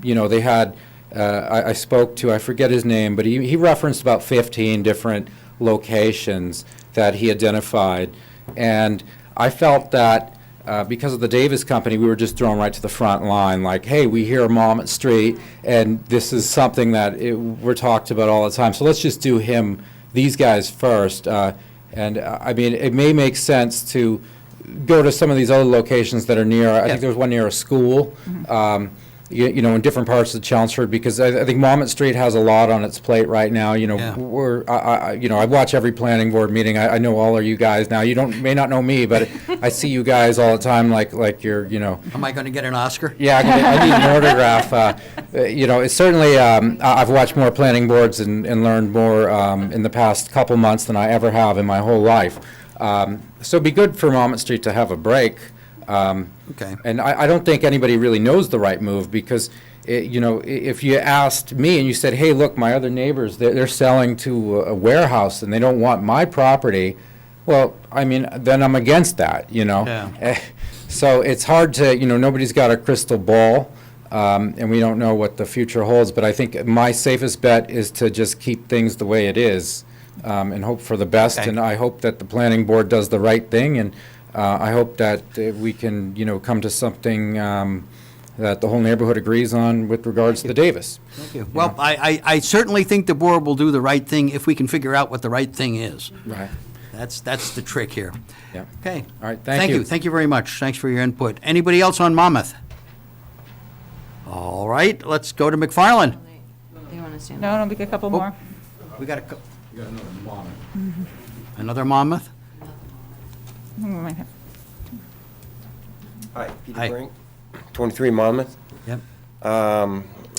you know, they had, I spoke to, I forget his name, but he referenced about 15 different locations that he identified, and I felt that because of the Davis Company, we were just thrown right to the front line, like, hey, we hear Monmouth Street, and this is something that we're talked about all the time, so let's just do these guys first. And, I mean, it may make sense to go to some of these other locations that are near, I think there's one near a school, you know, in different parts of Chelmsford, because I think Monmouth Street has a lot on its plate right now, you know. Yeah. You know, I watch every planning board meeting, I know all of you guys now, you may not know me, but I see you guys all the time like you're, you know. Am I going to get an Oscar? Yeah, I need an autograph. You know, it's certainly, I've watched more planning boards and learned more in the past couple months than I ever have in my whole life. So it'd be good for Monmouth Street to have a break. Okay. And I don't think anybody really knows the right move, because, you know, if you asked me and you said, hey, look, my other neighbors, they're selling to a warehouse and they don't want my property, well, I mean, then I'm against that, you know? Yeah. So it's hard to, you know, nobody's got a crystal ball, and we don't know what the future holds, but I think my safest bet is to just keep things the way it is, and hope for the best, Okay. and I hope that the planning board does the right thing, and I hope that we can, you know, come to something that the whole neighborhood agrees on with regards to the Davis. Thank you. Well, I certainly think the board will do the right thing if we can figure out what the right thing is. Right. That's the trick here. Yeah. Okay. All right, thank you. Thank you very much. Thanks for your input. Anybody else on Monmouth? All right, let's go to McFarland. Do you want to stand? No, we get a couple more. We got another Monmouth? We might have- Hi, Peter Hi. Brink, 23 Monmouth. Yep.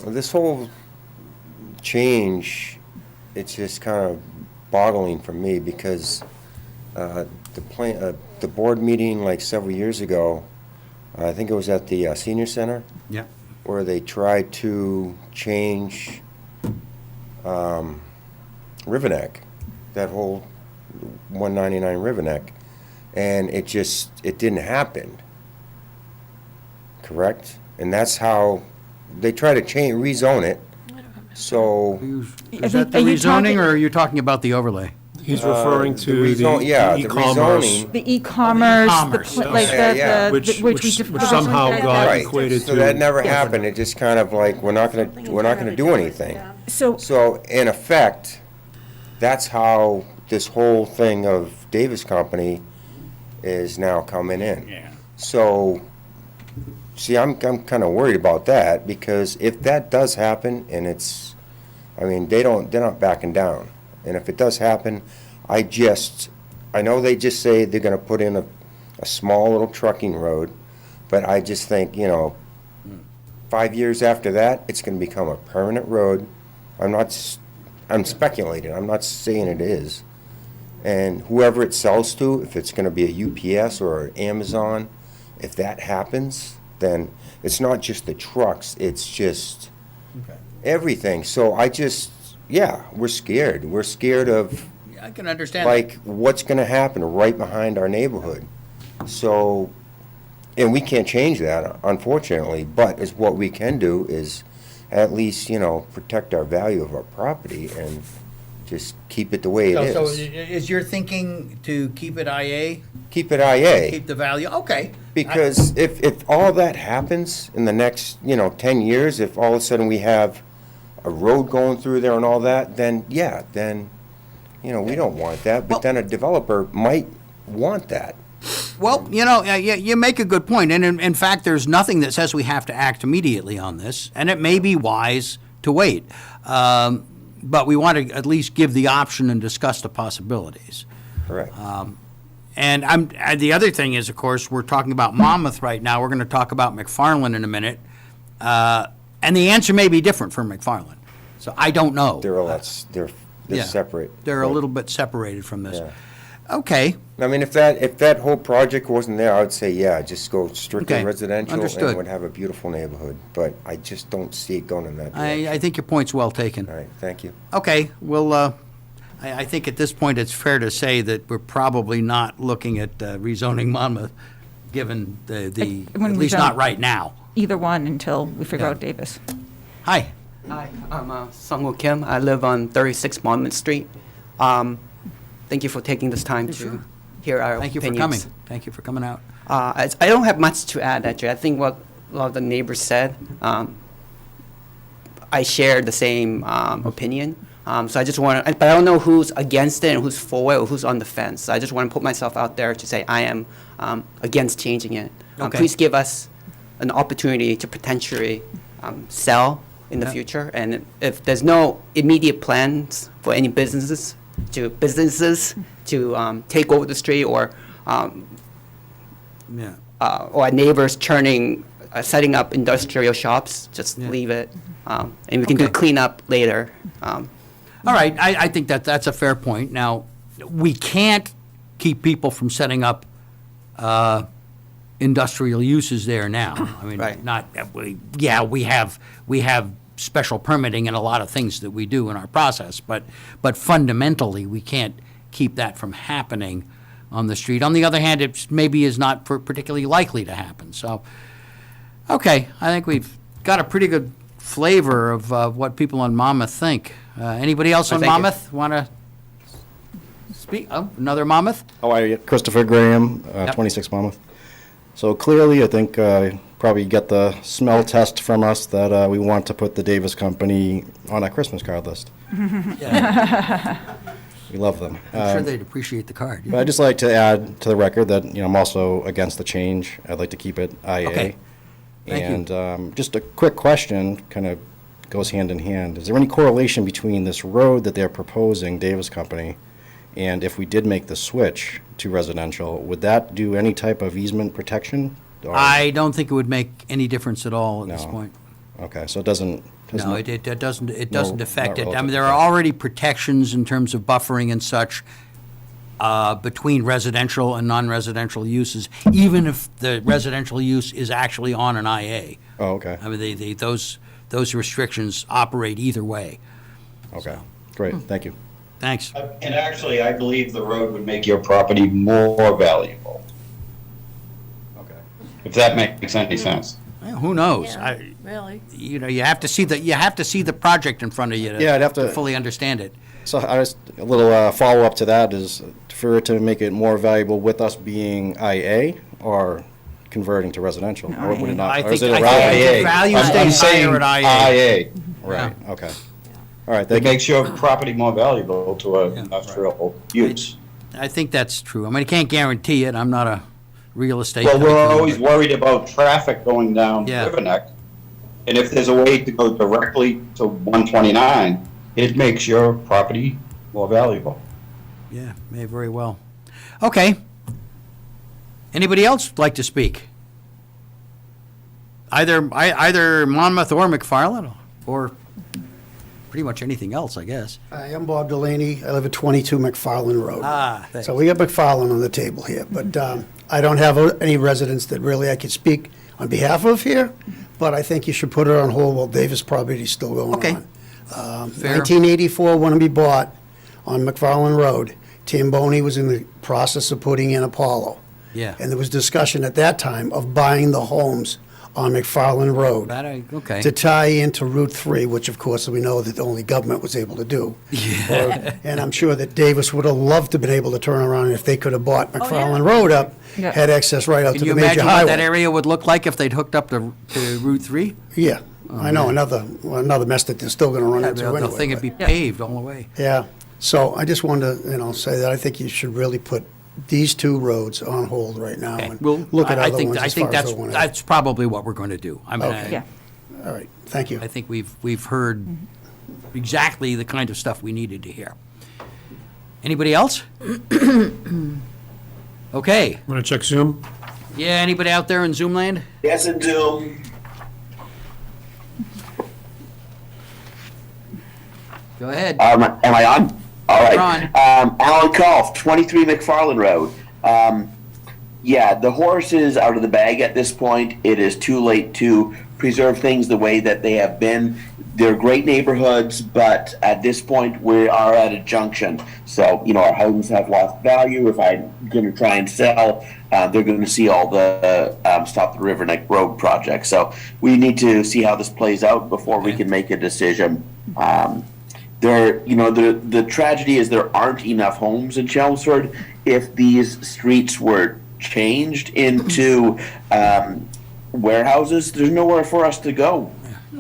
This whole change, it's just kind of boggling for me, because the board meeting like several years ago, I think it was at the senior center, Yep. where they tried to change Riverneck, that whole 199 Riverneck, and it didn't happen, correct? And that's how they try to rezone it, so. Is that the Are you rezoning, talking- or are you talking about the overlay? He's referring to the the e-commerce. rezoning. The e-commerce, e-commerce, like yeah. Which we which def- somehow got Right, equated to. so that never happened, it just kind of like, we're not gonna do anything. So, So, in effect, that's how this whole thing of Davis Company is now coming in. Yeah. So, see, I'm kind of worried about that, because if that does happen, and I mean, they're not backing down. And if it does happen, I know they just say they're gonna put in a small little trucking road, but I just think, you know, 5 years after that, it's gonna become a permanent road. I'm speculating, I'm not saying it is. And whoever it sells to, if it's gonna be a UPS or an Amazon, if that happens, then it's not just the trucks, it's just everything. So we're scared. We're scared of, I can understand. like, what's gonna happen right behind our neighborhood. So, and we can't change that, unfortunately, but what we can do is at least, you know, protect our value of our property and just keep it the way it So is. is your thinking to keep it IA? Keep it IA. Keep the value? Okay. Because if all that happens in the next, you know, 10 years, if all of a sudden we have a road going through there and all that, then, you know, we don't want that. Well- But then a developer might want that. Well, you know, you make a good point, and in fact, there's nothing that says we have to act immediately on this, and it may be wise to wait. But we want to at least give the option and discuss the possibilities. Correct. And the other thing is, of course, we're talking about Monmouth right now. We're going to talk about McFarland in a minute, and the answer may be different for McFarland. So I don't know. They're Yeah. separate. They're a little bit separated from this. Yeah. Okay. I mean, if that whole project wasn't there, I would say, yeah, just go strictly Okay, residential understood. and would have a beautiful neighborhood. But I just don't see it going in that direction. I think your point's well taken. All right, thank you. Okay, well, I think at this point, it's fair to say that we're probably not looking at rezoning Monmouth, given the when at we least don't- not right now. either one until we figure Yeah. out Davis. Hi. Hi, I'm Sungwoo Kim. I live on 36 Monmouth Street. Thank you for taking this time to hear our Thank you opinions. for coming. Thank you for coming out. I don't have much to add, actually. I think what a lot of the neighbors said, I share the same opinion. So I just want to, but I don't know who's against it and who's for it or who's on the fence. So I just want to put myself out there to say I am against changing it. Okay. Please give us an opportunity to potentially sell in the future. And if there's no immediate plans for any businesses to take over the street or neighbors setting up industrial shops, just leave it. And we can do Okay. cleanup later. All right, I think that's a fair point. Now, we can't keep people from setting up industrial uses there now. I mean, Right. we have special permitting and a lot of things that we do in our process, but fundamentally, we can't keep that from happening on the street. On the other hand, it maybe is not particularly likely to happen. So, okay, I think we've got a pretty good flavor of what people on Monmouth think. Anybody else on Thank you. Monmouth want to speak? Oh, another Monmouth? How are you? Christopher Graham, Yep. 26 Monmouth. So clearly, I think probably get the smell test from us that we want to put the Davis Company on our Christmas card list. We love them. I'm sure they'd appreciate the card. But I'd just like to add to the record that, I'm also against the change. I'd like to keep it IA. Okay. Thank you. And just a quick question, kind of goes hand in hand. Is there any correlation between this road that they're proposing, Davis Company, and if we did make the switch to residential, would that do any type of easement protection? Or- I don't think it would make any difference at all at this No. point. Okay, so it doesn't. has No, it doesn't affect not it. I mean, relative there to are that. already protections in terms of buffering and such between residential and non-residential uses, even if the residential use is actually on an IA. Oh, okay, I mean, those restrictions operate either way. okay, great, thank you. Thanks. And actually, I believe the road would make your property more valuable, Okay. if that makes any sense. Well, who knows? Yeah, really. You have to see the project in front of you Yeah, I'd have to- fully understand it. So I just, a little follow-up to that is for it to make it more valuable with us being IA or converting to residential? Or would it not? I Or is think it the around? value I'm stays saying higher at IA. IA. Right, okay. All right, It thank you. makes your property more valuable to an industrial use. I think that's true. I mean, I can't guarantee it. I'm not a real estate. Well, we're tycoon, always but- worried about traffic going down Yeah. River Neck. And if there's a way to go directly to 129, it makes your property more valuable. Yeah, may very well. Okay. Anybody else like to speak? Either Monmouth or McFarland, or pretty much anything else, I guess. Hi, I'm Bob Delaney. I live at 22 McFarland Road. Thanks. So we got McFarland on the table here, but I don't have any residents that really I could speak on behalf of here, but I think you should put it on hold while Davis property is still going on. Okay. Fair. 1984, when we bought on McFarland Road, Tim Boney was in the process of putting in Apollo. Yeah. And there was discussion at that time of buying the homes on McFarland Road Okay. to tie into Route 3, which of course we know that only government was able to do. And I'm sure that Davis would have loved to have been able to turn around if they could have bought McFarland Road up, Yeah. had access right out Can to you the major imagine what that highway. area would look like if they'd hooked up to Route 3? Yeah, I know, another mess that they're still gonna run into The anyway. thing would be but- paved all the way. Yeah, so I just wanted to, say that I think you should really put these two roads on hold right now and Well, look at I other think ones I as think far as that's the one. that's probably what we're going to do. I mean, Okay. Yeah. All right, thank you. I think we've heard exactly the kind of stuff we needed to hear. Anybody else? Okay. Want to check Zoom? Yeah, anybody out there in Zoom land? Yes, and do. Go ahead. Am I on? All right. You're Alan Kolf, 23 McFarland Road. Yeah, the horse is out of the bag at this point. It is too late to preserve things the way that they have been. They're great neighborhoods, but at this point we are at a junction. So, our homes have lost value. If I'm going to try and sell, they're going to see all the Stop the River Neck Road project. So we need to see how this plays out before we can make a decision. The tragedy is there aren't enough homes in Chelmsford. If these streets were changed into warehouses, there's nowhere for us to go.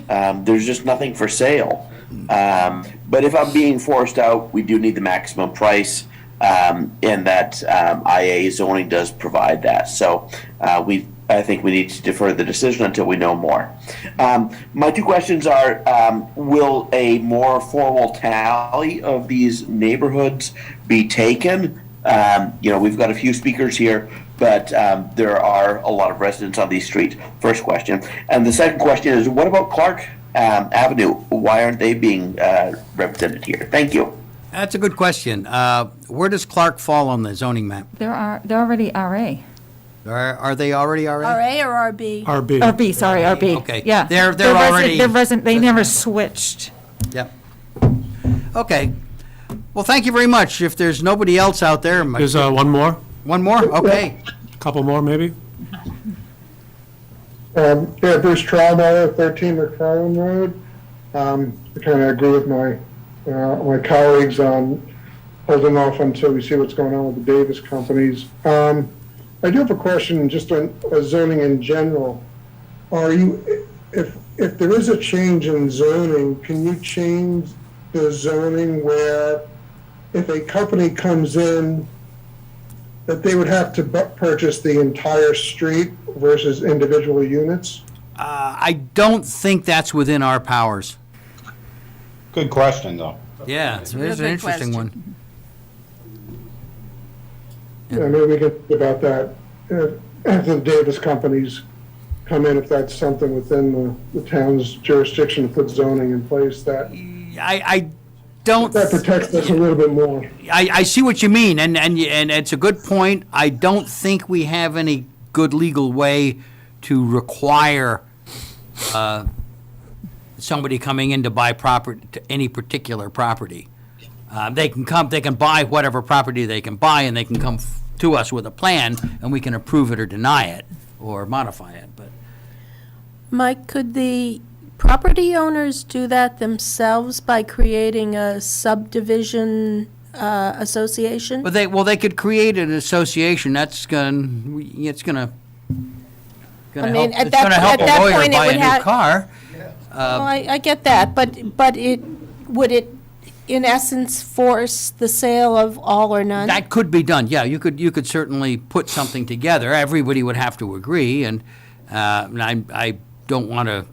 There's just nothing for sale. But if I'm being forced out, we do need the maximum price, and that IA zoning does provide that. So I think we need to defer the decision until we know more. My two questions are, will a more formal tally of these neighborhoods be taken? We've got a few speakers here, but there are a lot of residents on these streets. First question. And the second question is, what about Clark Avenue? Why aren't they being represented here? Thank you. That's a good question. Where does Clark fall on the zoning map? They're already RA. Are they already RA? RA or RB? RB. RB, sorry, RB. Okay. Yeah. They're resident- already- They're resident, they never switched. Yep. Okay. Well, thank you very much. If there's nobody else out there. There's one more, One more? Okay. couple more maybe? Bruce Troutmeyer, 13 McFarland Road. I kind of agree with my colleagues on holding off until we see what's going on with the Davis companies. I do have a question just on zoning in general. If there is a change in zoning, can you change the zoning where if a company comes in, that they would have to purchase the entire street versus individual units? I don't think that's within our powers. Good question, though. Yeah, it's an interesting one. Yeah, maybe we can think about that. As the Davis companies come in, if that's something within the town's jurisdiction to put zoning in place that I don't. That protects us a little bit more. I see what you mean, and it's a good point. I don't think we have any good legal way to require somebody coming in to buy property, to any particular property. They can buy whatever property they can buy, and they can come to us with a plan, and we can approve it or deny it, or modify it, but. Mike, could the property owners do that themselves by creating a subdivision association? But they could create an association. It's gonna I mean, help. at It's that- gonna help at that a lawyer point, it buy a would new have- car. Well, I get that, but would it, in essence, force the sale of all or none? That could be done, yeah. You could certainly put something together. Everybody would have to agree, and I don't want to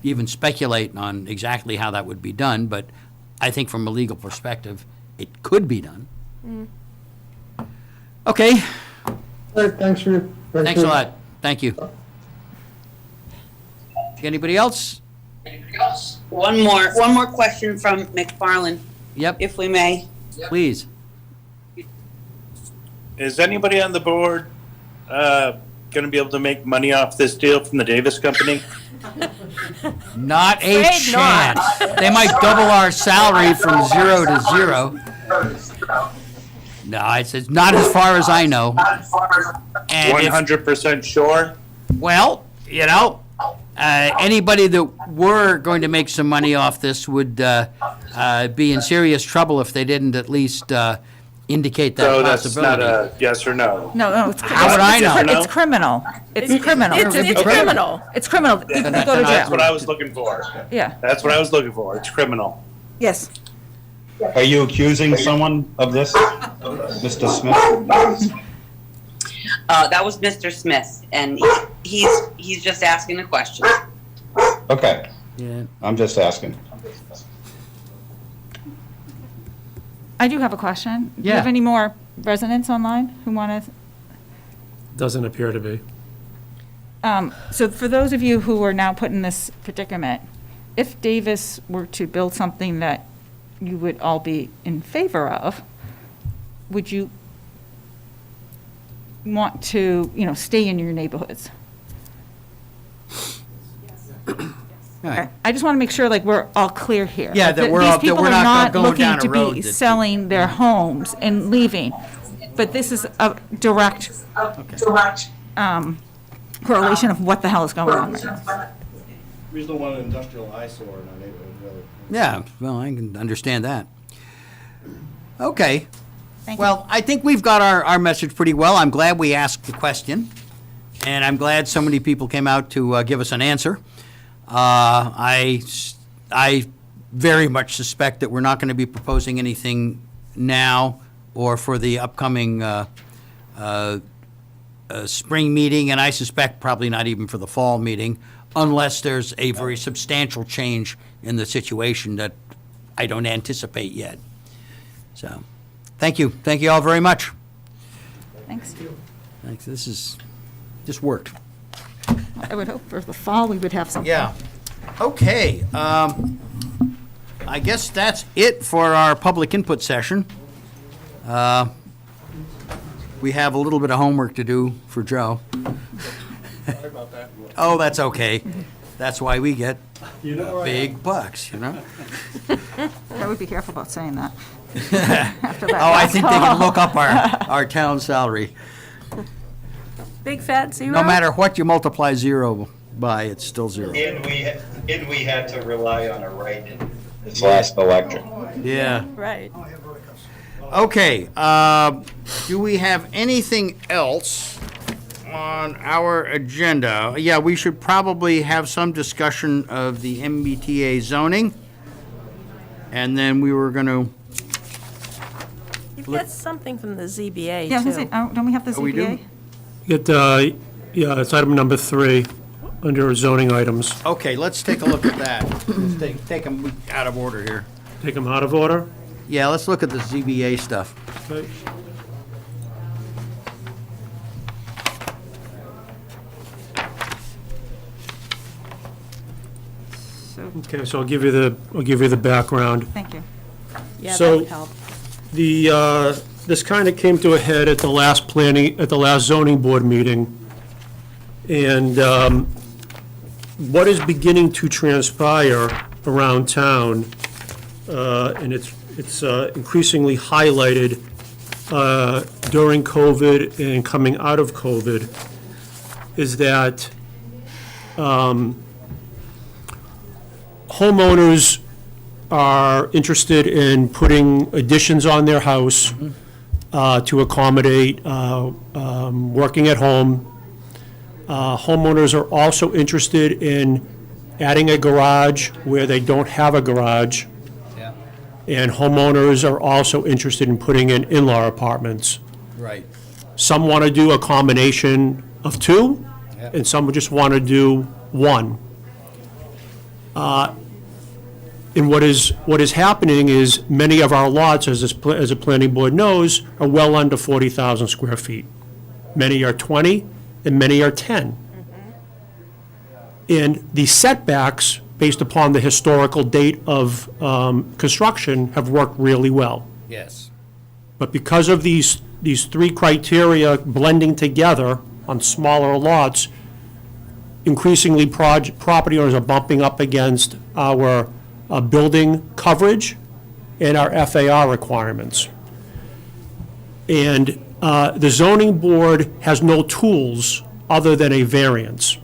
even speculate on exactly how that would be done, but I think from a legal perspective, it could be done. Okay. All right, thanks a lot. Thank you. Anybody else? One more question from McFarland. Yep. If we may. Please. Is anybody on the board going to be able to make money off this deal from the Davis company? Not a chance. They might double our salary from 0 to 0. No, it's not as far as I know. And 100% sure? Well, anybody that were going to make some money off this would be in serious trouble if they didn't at least indicate that So possibility. that's not a yes or no? No, it's. How would I know? It's criminal. It's criminal. It's criminal. It's criminal. You can go to That's what jail. I was looking for. Yeah. That's what I was looking for. It's criminal. Yes. Are you accusing someone of this, Mr. Smith? That was Mr. Smith, and he's just asking a question. Okay. Yeah. I'm just asking. I do have a question. Do you Yeah. have any more residents online who want to? Doesn't appear to be. So for those of you who are now put in this predicament, if Davis were to build something that you would all be in favor of, would you want to, stay in your neighborhoods? Right. I just want to make sure, we're all clear here. Yeah, Like, that we're these all- that people we're are not going looking down a to road be that- selling their homes and leaving, but this is a direct correlation of what the hell is going on right now. We just don't want an industrial eyesore in our neighborhood, really. Yeah, well, I can understand that. Okay. Thank you. Well, I think we've got our message pretty well. I'm glad we asked the question, and I'm glad so many people came out to give us an answer. I very much suspect that we're not going to be proposing anything now or for the upcoming spring meeting, and I suspect probably not even for the fall meeting, unless there's a very substantial change in the situation that I don't anticipate yet. So, thank you. Thank you all very much. Thanks. Thanks. This worked. I would hope for the fall we would have something. Yeah. Okay. I guess that's it for our public input session. We have a little bit of homework to do for Joe. Sorry about that. Oh, that's okay. That's why we get big bucks, you know? I would be careful about saying that. Oh, I think they can look up our town salary. Big fat zero? No matter what you multiply zero by, it's still zero. And we had to rely on a write-in this last election. Yeah. Right. Okay, do we have anything else on our agenda? Yeah, we should probably have some discussion of the MBTA zoning. And then we were gonna, You've got something from the ZBA, Yeah, too. don't we have the Oh, we do? ZBA? Yeah, it's item number 3, under zoning items. okay, let's take a look at that. Let's take them out of order here. Take them out of order. Yeah, let's look at the ZBA stuff. Okay. Okay, so I'll give you the background. Thank you. Yeah, that So- would help. This kind of came to a head at the last zoning board meeting. And what is beginning to transpire around town, and it's increasingly highlighted during COVID and coming out of COVID, is that homeowners are interested in putting additions on their house to accommodate working at home. Homeowners are also interested in adding a garage where they don't have a garage. And homeowners are also interested in putting in in-law apartments. Right. Some want to do a combination of two, and some just want to do one. And what is happening is many of our lots, as a planning board knows, are well under 40,000 square feet. Many are 20, and many are 10. And the setbacks, based upon the historical date of construction, have worked really well. Yes. But because of these three criteria blending together on smaller lots, increasingly property owners are bumping up against our building coverage and our FAR requirements. And the zoning board has no tools other than a variance.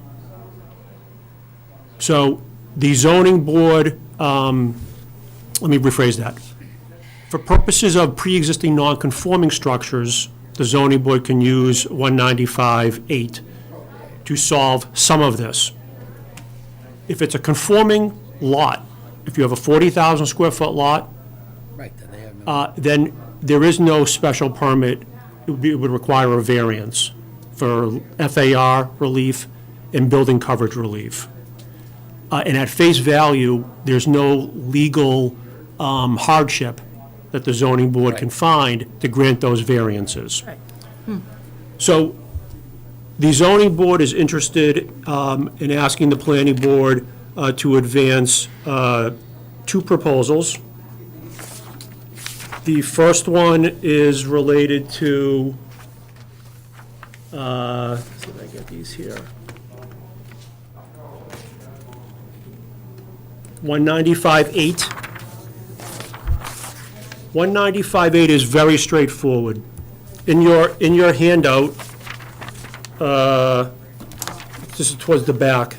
So the zoning board, let me rephrase that. For purposes of pre-existing non-conforming structures, the zoning board can use 195-8 to solve some of this. If it's a conforming lot, if you have a 40,000 square foot lot, Right, then they have no. then there is no special permit. It would require a variance for FAR relief and building coverage relief. And at face value, there's no legal hardship that the zoning board can find to grant those variances. So the zoning board is interested in asking the planning board to advance two proposals. The first one is related to, let's see if I get these here. 195-8. 195-8 is very straightforward. In your handout, this is towards the back,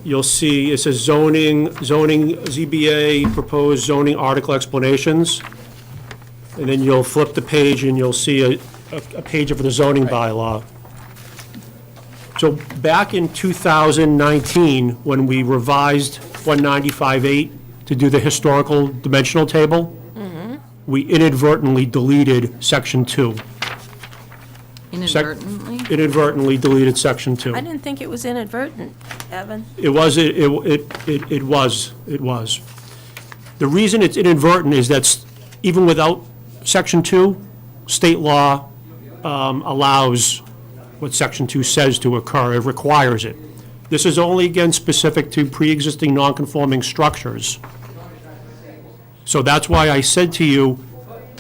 you'll see it says zoning ZBA proposed zoning article explanations. and then you'll flip the page and you'll see a page of the zoning bylaw. So back in 2019, when we revised 195.8 to do the historical dimensional table, we inadvertently deleted section 2. Inadvertently? Inadvertently deleted section 2. I didn't think it was inadvertent, Evan. It was. The reason it's inadvertent is that even without section 2, state law allows what section 2 says to occur. It requires it. This is only, again, specific to pre-existing non-conforming structures. So that's why I said to you,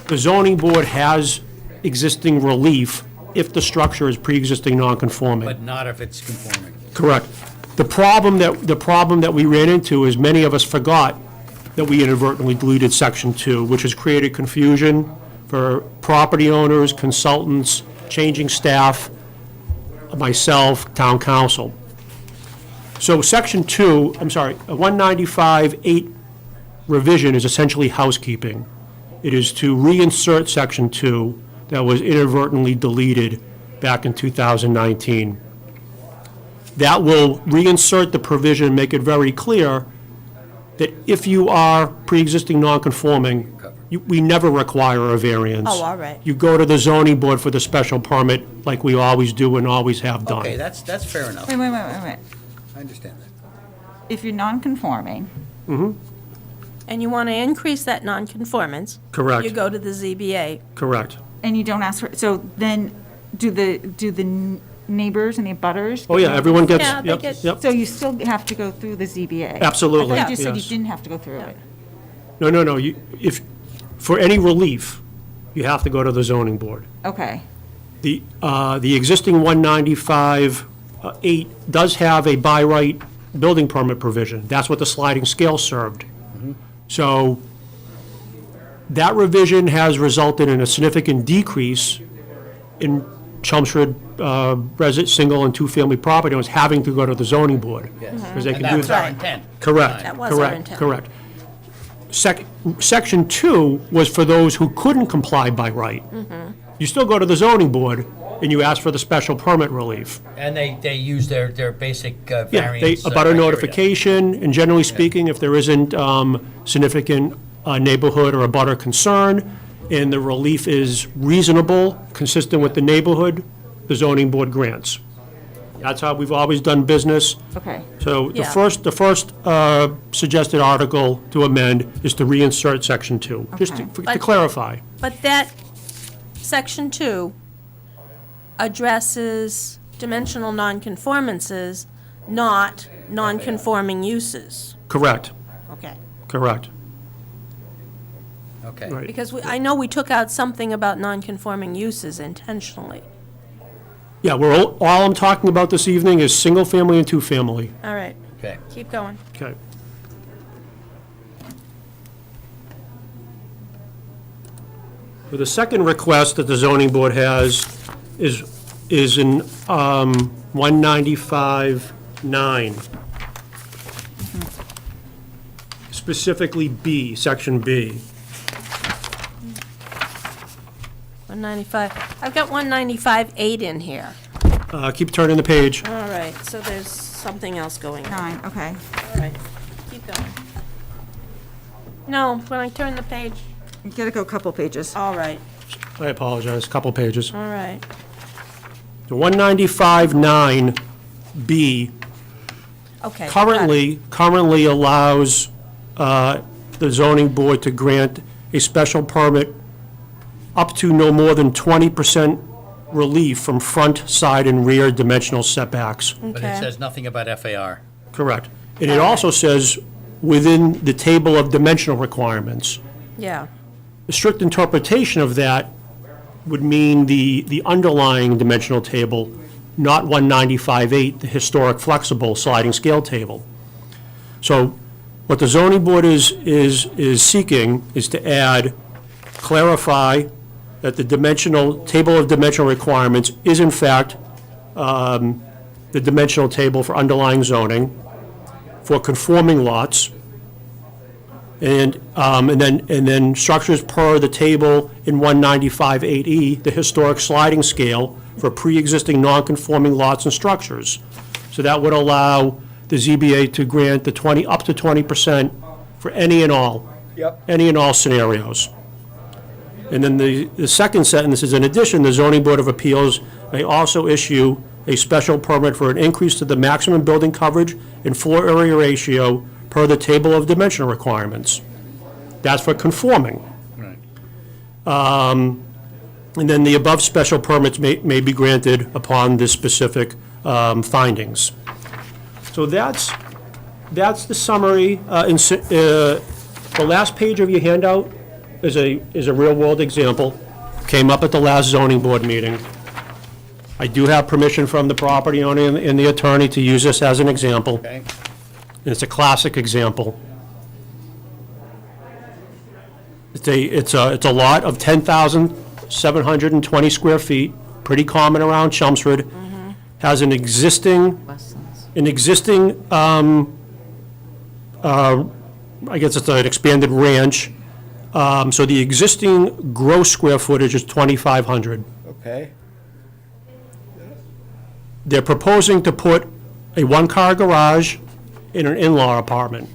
the zoning board has existing relief if the structure is pre-existing non-conforming. But not if it's conforming. Correct. The problem that we ran into is many of us forgot that we inadvertently deleted section 2, which has created confusion for property owners, consultants, changing staff, myself, town council. So section 2, I'm sorry, a 195.8 revision is essentially housekeeping. It is to reinsert section 2 that was inadvertently deleted back in 2019. That will reinsert the provision, make it very clear that if you are pre-existing non-conforming, we never require a variance. Oh, all right. You go to the zoning board for the special permit like we always do and always have done. Okay, that's fair enough. Wait. I understand that. If you're non-conforming, And you want to increase that nonconformance. Correct. You go to the ZBA. Correct. and you don't ask for, so then, do the neighbors and the abutters? Oh, yeah, everyone gets, Yeah, they yep, get- yep. So you still have to go through the ZBA? Absolutely, I thought you just said you yes. didn't have to go through it. No, for any relief, you have to go to the zoning board. Okay. The existing 195.8 does have a by right building permit provision. That's what the sliding scale served. So that revision has resulted in a significant decrease in Chelmsford single and two-family property owners having to go to the zoning board. Because they And can do that was our that. intent. Correct. That was our correct, intent. Correct. Section 2 was for those who couldn't comply by right. You still go to the zoning board and you ask for the special permit relief. And they use their basic Yeah, variance. about a criteria. notification, and generally speaking, if there isn't significant neighborhood or a butter concern, and the relief is reasonable, consistent with the neighborhood, the zoning board grants. That's how we've always done business. Okay. So the Yeah. first suggested article to amend is to reinsert section 2, just to But- clarify. But that, section 2 addresses dimensional nonconformances, not nonconforming uses. Correct, Okay. correct. Okay. Right. Because I know we took out something about nonconforming uses intentionally. Yeah, all I'm talking about this evening is single-family and two-family. All right, Okay. keep going. Okay. So the second request that the zoning board has is in 195.9. Specifically B, section B. 195, I've got 195.8 in here. Keep turning the page. All right, so there's something else going on. 9, okay. All right, keep going. No, when I turn the page, You gotta go a couple pages. all right, I apologize, couple pages. all right. The 195.9B Okay. got it. currently allows the zoning board to grant a special permit up to no more than 20% relief from front, side, and rear dimensional setbacks. But it Okay. says nothing about FAR. Correct. And it also says within the table of dimensional requirements. Yeah, The strict interpretation of that would mean the underlying dimensional table, not 195.8, the historic flexible sliding scale table. So what the zoning board is seeking is to clarify that the table of dimensional requirements is in fact the dimensional table for underlying zoning for conforming lots, And then structures per the table in 195-8E, the historic sliding scale for pre-existing non-conforming lots and structures. So that would allow the ZBA to grant the up to 20% for any and all. Yep. Any and all scenarios. And then the second sentence is, in addition, the zoning board of appeals may also issue a special permit for an increase to the maximum building coverage and floor area ratio per the table of dimensional requirements. That's for conforming. Right. And then the above special permits may be granted upon the specific findings. So that's the summary. The last page of your handout is a real-world example. Came up at the last zoning board meeting. I do have permission from the property owner and the attorney to use this as an example. Okay. And it's a classic example. It's a lot of 10,720 square feet, pretty common around Chelmsford. Has an existing, I guess it's an expanded ranch. So the existing gross square footage is 2,500. Okay. They're proposing to put a one-car garage in an in-law apartment.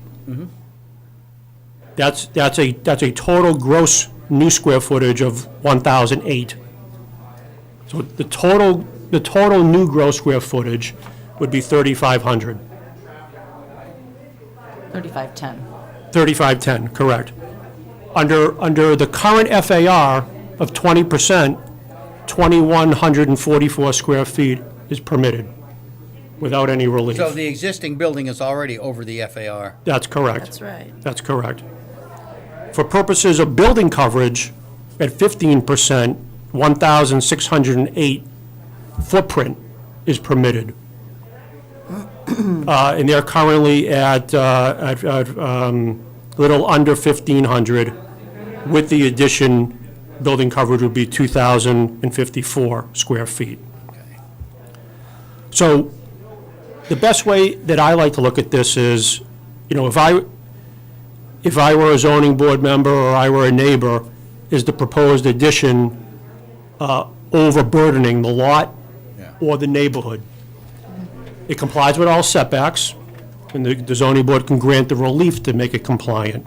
That's a total gross new square footage of 1,008. So the total new gross square footage would be 3,500. 3510. 3,510, correct. Under the current FAR of 20%, 2,144 square feet is permitted without any relief. So the existing building is already over the FAR? That's correct. That's right. That's correct. For purposes of building coverage, at 15%, 1,608 footprint is permitted. And they're currently at little under 1,500. With the addition, building coverage would be 2,054 square feet. So the best way that I like to look at this is, if I were a zoning board member or I were a neighbor, is the proposed addition overburdening the lot or the neighborhood? It complies with all setbacks, and the zoning board can grant the relief to make it compliant.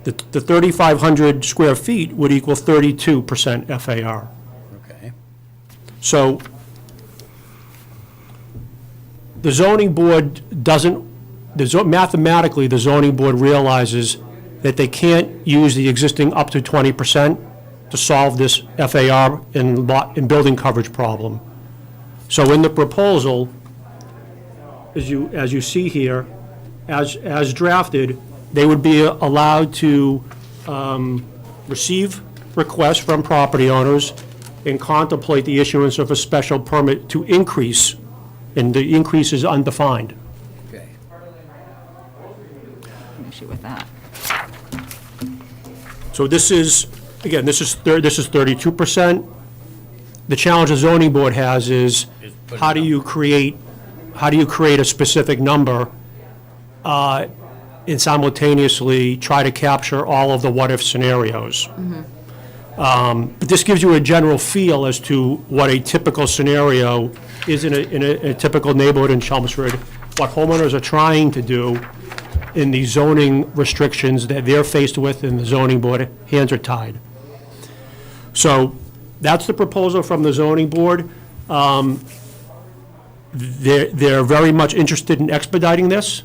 The 3,500 square feet would equal 32% FAR. Okay. So the zoning board mathematically, the zoning board realizes that they can't use the existing up to 20% to solve this FAR and building coverage problem. So in the proposal, as you see here, as drafted, they would be allowed to receive requests from property owners and contemplate the issuance of a special permit to increase, and the increase is undefined. Okay. Issue with that. So this is, again, this is 32%. The challenge the zoning board has is, how do you create a specific number and simultaneously try to capture all of the what-if scenarios? But this gives you a general feel as to what a typical scenario is in a typical neighborhood in Chelmsford, what homeowners are trying to do in the zoning restrictions that they're faced with, and the zoning board hands are tied. So that's the proposal from the zoning board. They're very much interested in expediting this.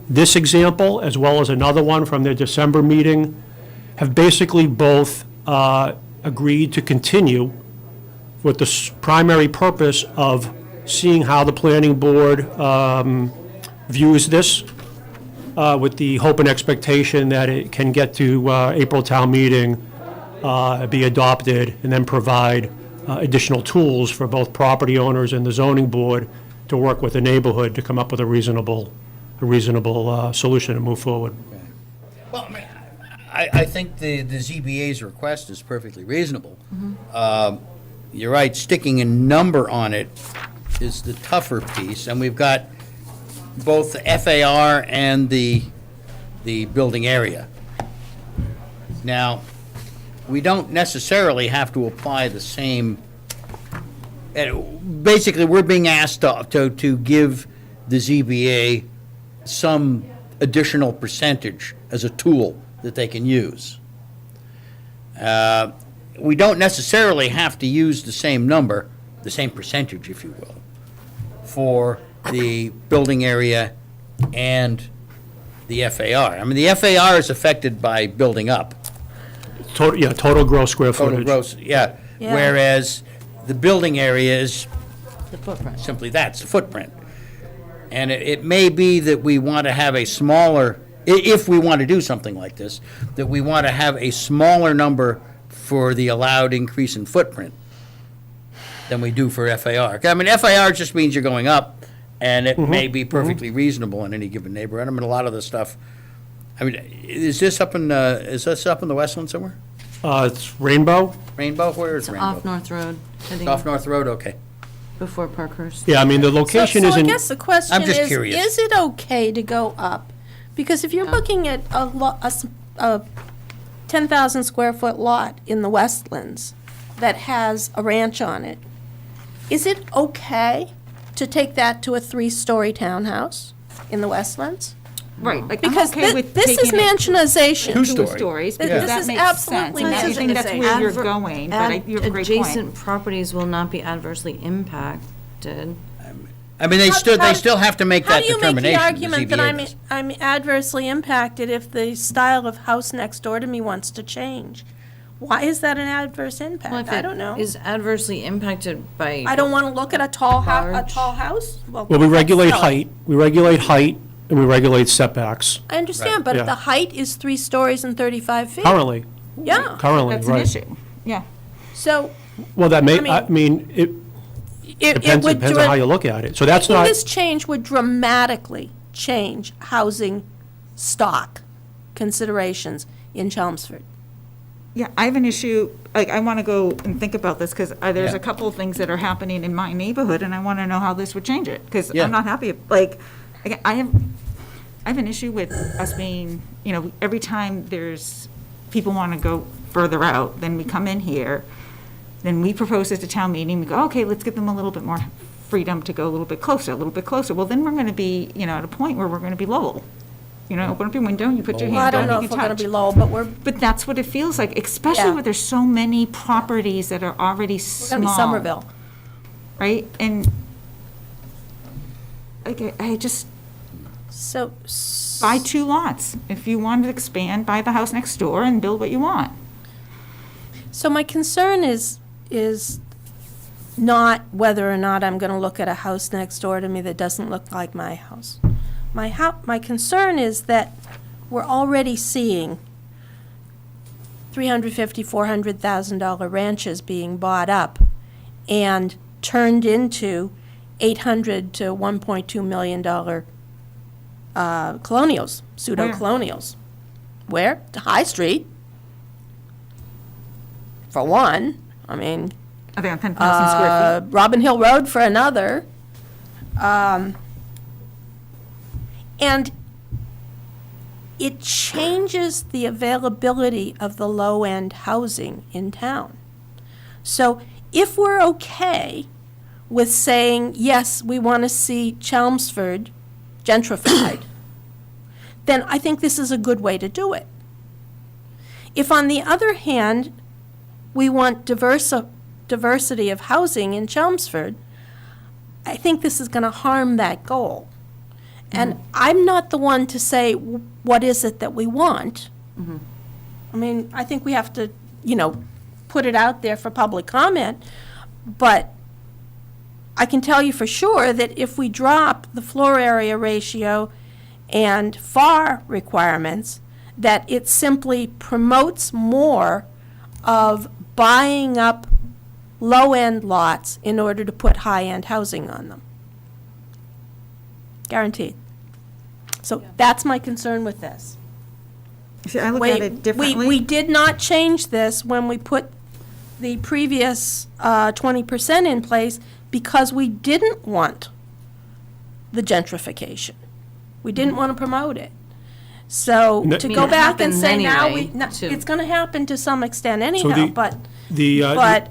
This example, as well as another one from their December meeting, have basically both agreed to continue with the primary purpose of seeing how the planning board views this, with the hope and expectation that it can get to April town meeting, be adopted, and then provide additional tools for both property owners and the zoning board to work with the neighborhood to come up with a reasonable solution and move forward. Well, I mean, I think the ZBA's request is perfectly reasonable. You're right, sticking a number on it is the tougher piece, and we've got both the FAR and the the building area. Now, we don't necessarily have to apply the same, basically, we're being asked to give the ZBA some additional percentage as a tool that they can use. We don't necessarily have to use the same number, the same percentage, if you will, for the building area and the FAR. I mean, the FAR is affected by building up. Total gross square Total footage. gross, yeah. Yeah. Whereas the building area is The footprint. simply that, it's the footprint. And it may be that we want to have a smaller, if we want to do something like this, that we want to have a smaller number for the allowed increase in footprint than we do for FAR. I mean, FAR just means you're going up, and it may be perfectly reasonable in any given neighborhood. I mean, a lot of the stuff, I mean, is this up in the Westland somewhere? It's Rainbow. Rainbow, where is It's Rainbow? off North Road, It's off North Road, okay. before Parkhurst. Yeah, I mean, the location So I isn't, guess the question I'm just is curious. it okay to go up? Because if you're looking at a 10,000 square foot lot in the Westlands that has a ranch on it, is it okay to take that to a 3-story townhouse in the Westlands? Right, like, I'm Because okay with this is taking it mansionization. 2-story. 2 stories, This because is that makes absolutely sense. And I think that's where you're Adver- going, but you have a great Adjacent point. properties will not be adversely impacted. I mean, they still have to make How that do you make the determination. argument that ZBA does. I'm adversely impacted if the style of house next door to me wants to change? Why is that an adverse Well, impact? if I it don't know. Is adversely impacted by. I don't want to look at a tall Large. house? well, we regulate sell it. height, and we regulate setbacks I understand, but Yeah. if the height is 3 stories and 35 feet. currently, Yeah, That's an right. issue, yeah. so Well, that may, I I mean, it it depends would. on how you look at it. So that's I think not, this change would dramatically change housing stock considerations in Chelmsford. Yeah, I have an issue, like, I want to go and think about this, because there's Yeah. a couple of things that are happening in my neighborhood, and I want to know how this would change it, because Yeah. I'm not happy, like, again, I have an issue with us being, every time people want to go further out, then we come in here, then we propose it to town meeting, we go, okay, let's give them a little bit more freedom to go a little bit closer. Well, then we're going to be, at a point where we're going to be Lowell. Open up your window, you put your Well, I hand don't down, know you if can we're going touch. to be low, but we're But that's what it feels like, especially Yeah. where there's so many properties that are already going small. to be Somerville. Right? And I just, So, buy 2 lots. If you want to expand, buy the house next door and build what you want. so my concern is not whether or not I'm going to look at a house next door to me that doesn't look like my house. My concern is that we're already seeing $350,000, $400,000 ranches being bought up and turned into $800 to $1.2 million colonials, pseudo-colonials. Where? To High Street, for one. I mean, I think 10,000 square feet. Robin Hill Road for another. And it changes the availability of the low-end housing in town. So if we're okay with saying, yes, we want to see Chelmsford gentrified, then I think this is a good way to do it. If, on the other hand, we want diversity of housing in Chelmsford, I think this is going to harm that goal. And I'm not the one to say, what is it that we want? I mean, I think we have to, put it out there for public comment, but I can tell you for sure that if we drop the floor area ratio and FAR requirements, that it simply promotes more of buying up low-end lots in order to put high-end housing on them. Guaranteed. So that's my concern with this. See, I look at it differently. We did not change this when we put the previous 20% in place because we didn't want the gentrification. We didn't want to promote it. So And that- to I mean, go it back and happens say now, anyway, too. it's going to happen to some extent So anyhow, but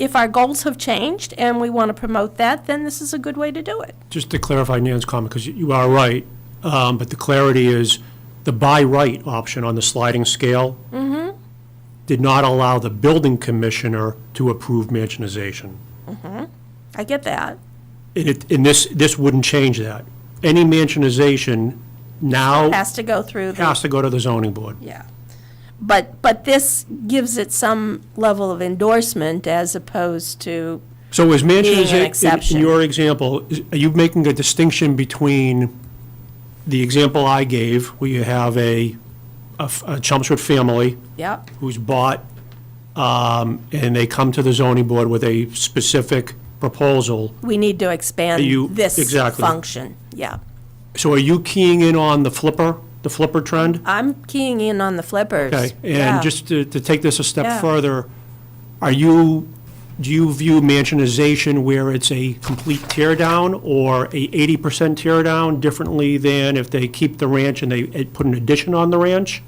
if our goals have changed and we want to promote that, then this is a good way to do it. Just to clarify Nan's comment, because you are right, but the clarity is, the by right option on the sliding scale did not allow the building commissioner to approve mansionization. I get that. And this wouldn't change that. Any mansionization now Has to go through the. has to go to the zoning board. Yeah. But this gives it some level of endorsement as opposed to, So is Being an mansionization, exception. in your example, are you making a distinction between the example I gave, where you have a Chelmsford family yep, who's bought, and they come to the zoning board with a specific proposal? we need to expand You- this exactly. function, yeah. So are you keying in on the flipper trend? I'm keying in on the flippers. Okay, yeah. and just to take this a step Yeah. further, do you view mansionization where it's a complete tear down or a 80% tear down differently than if they keep the ranch and they put an addition on the ranch?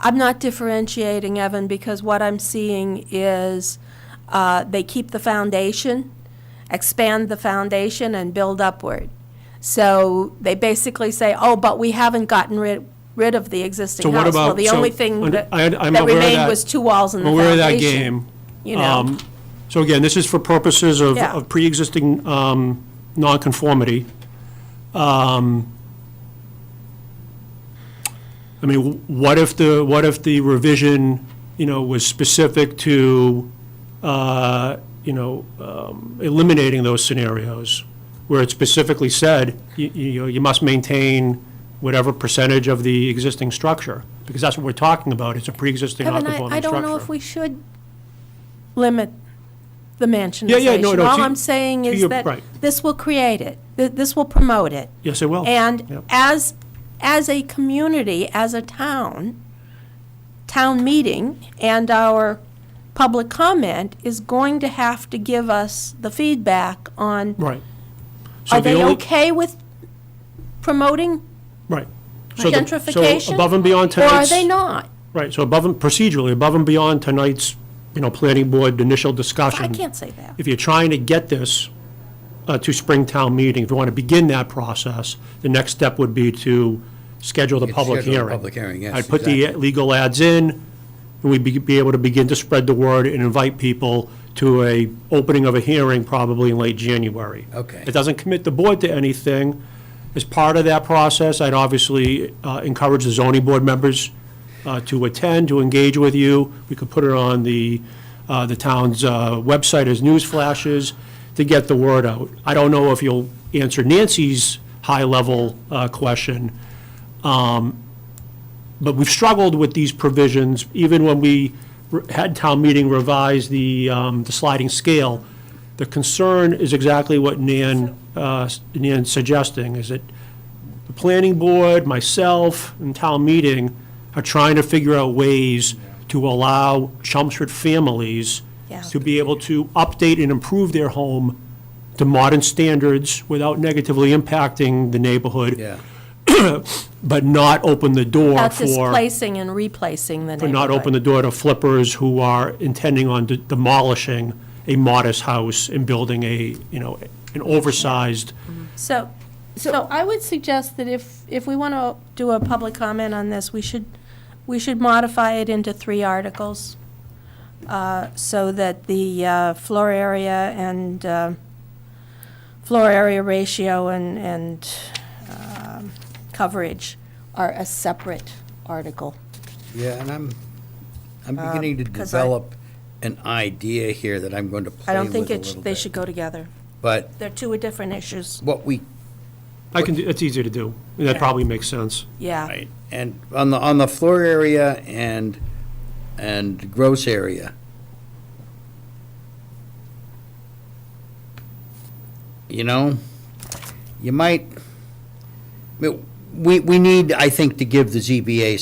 I'm not differentiating, Evan, because what I'm seeing is they keep the foundation, expand the foundation, and build upward. So they basically say, oh, but we haven't gotten rid of the existing So what house. Well, about- the so only thing that I'm that aware of remained that. was 2 walls and the I'm aware of foundation. that game. You know, So again, this is for purposes of Yeah. of pre-existing nonconformity. I mean, what if the revision, was specific to, eliminating those scenarios, where it specifically said, you must maintain whatever percentage of the existing structure, because that's what we're talking about, it's a pre-existing Evan, nonconforming I structure. don't know if we should limit the mansionization. Yeah, no, All to- I'm saying to is your- that right. this will create it. This will promote it. Yes, it will. And Yep. as a community, as a town meeting, and our public comment is going to have to give us the feedback on, Right. So are the they only- okay with promoting Right. So gentrification? above and beyond Or are tonight's. they not? Right, so procedurally, above and beyond tonight's, planning board initial discussion. I can't say that. If you're trying to get this to Springtown meeting, if you want to begin that process, the next step would be to schedule the You'd public schedule a hearing. public hearing, yes, I'd put the exactly. legal ads in, and we'd be able to begin to spread the word and invite people to a opening of a hearing probably in late January. Okay. It doesn't commit the board to anything. As part of that process, I'd obviously encourage the zoning board members to attend, to engage with you. We could put it on the town's website as news flashes to get the word out. I don't know if you'll answer Nancy's high-level question, but we've struggled with these provisions, even when we had town meeting revise the sliding scale. The concern is exactly what Nan's suggesting, is that the planning board, myself, and town meeting are trying to figure out ways to allow Chelmsford families Yeah. to be able to update and improve their home to modern standards without negatively impacting the neighborhood, Yeah. but not open the door Not for, displacing and replacing the neighborhood. not open the door to flippers who are intending on demolishing a modest house and building an oversized. So I would suggest that if we want to do a public comment on this, we should modify it into 3 articles, so that the floor area and floor area ratio and coverage are a separate article. Yeah, and I'm beginning to 'cause I- develop an idea here that I'm going to play I don't with think a little they bit. should go together. But They're 2 different issues. what we, It's easy to do, and that probably makes sense. Yeah. right, and on the floor area and gross area, you might, we need, I think, to give the ZBA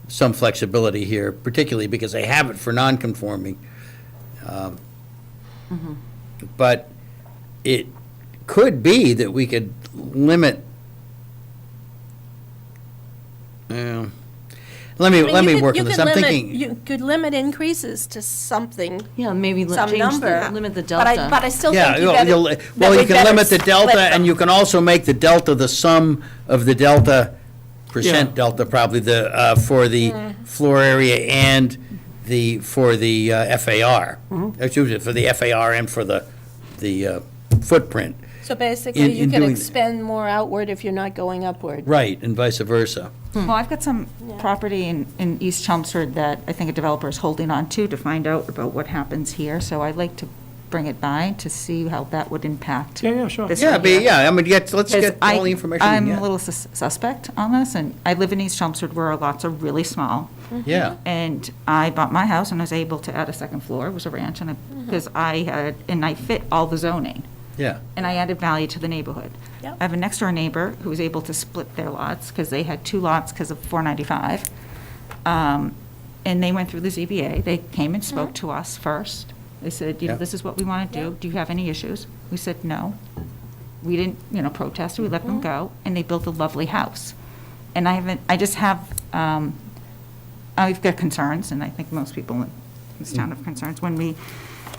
some flexibility here, particularly because they have it for non-conforming. But it could be that we could limit Let I mean, me you could- work you on this. could I'm limit- thinking, You could limit increases to something. Yeah, maybe some change number. limit the But I, delta. but I still yeah, think you better. well, that we you can better limit the split delta, them. and you can also make the delta the sum of the delta, percent delta probably, for the floor area and for the FAR. Excuse me, for the FAR and for the footprint. So basically, in you can doing- expend more outward if you're not going upward. Right, and vice versa. Well, I've got some property in East Chelmsford that I think a developer is holding on to find out about what happens here, so I'd like to bring it by to see how that would impact. Yeah, sure. this Yeah, right but, here. yeah, I mean, let's Because get all the information we can I'm get. a little suspect on this, and I live in East Chelmsford where our lots are really small. Yeah. And I bought my house and I was able to add a second floor, it was a ranch, and because I fit all the zoning. Yeah. And I added value to the neighborhood. Yep. I have a next-door neighbor who was able to split their lots, because they had 2 lots because of 495. And they went through the ZBA, they came and spoke to us first. They said, Yeah. this is what we want to do, do you have any issues? We said, no. We didn't, protest, we let them go, and they built a lovely house. And I've got concerns, and I think most people in this town have concerns, when we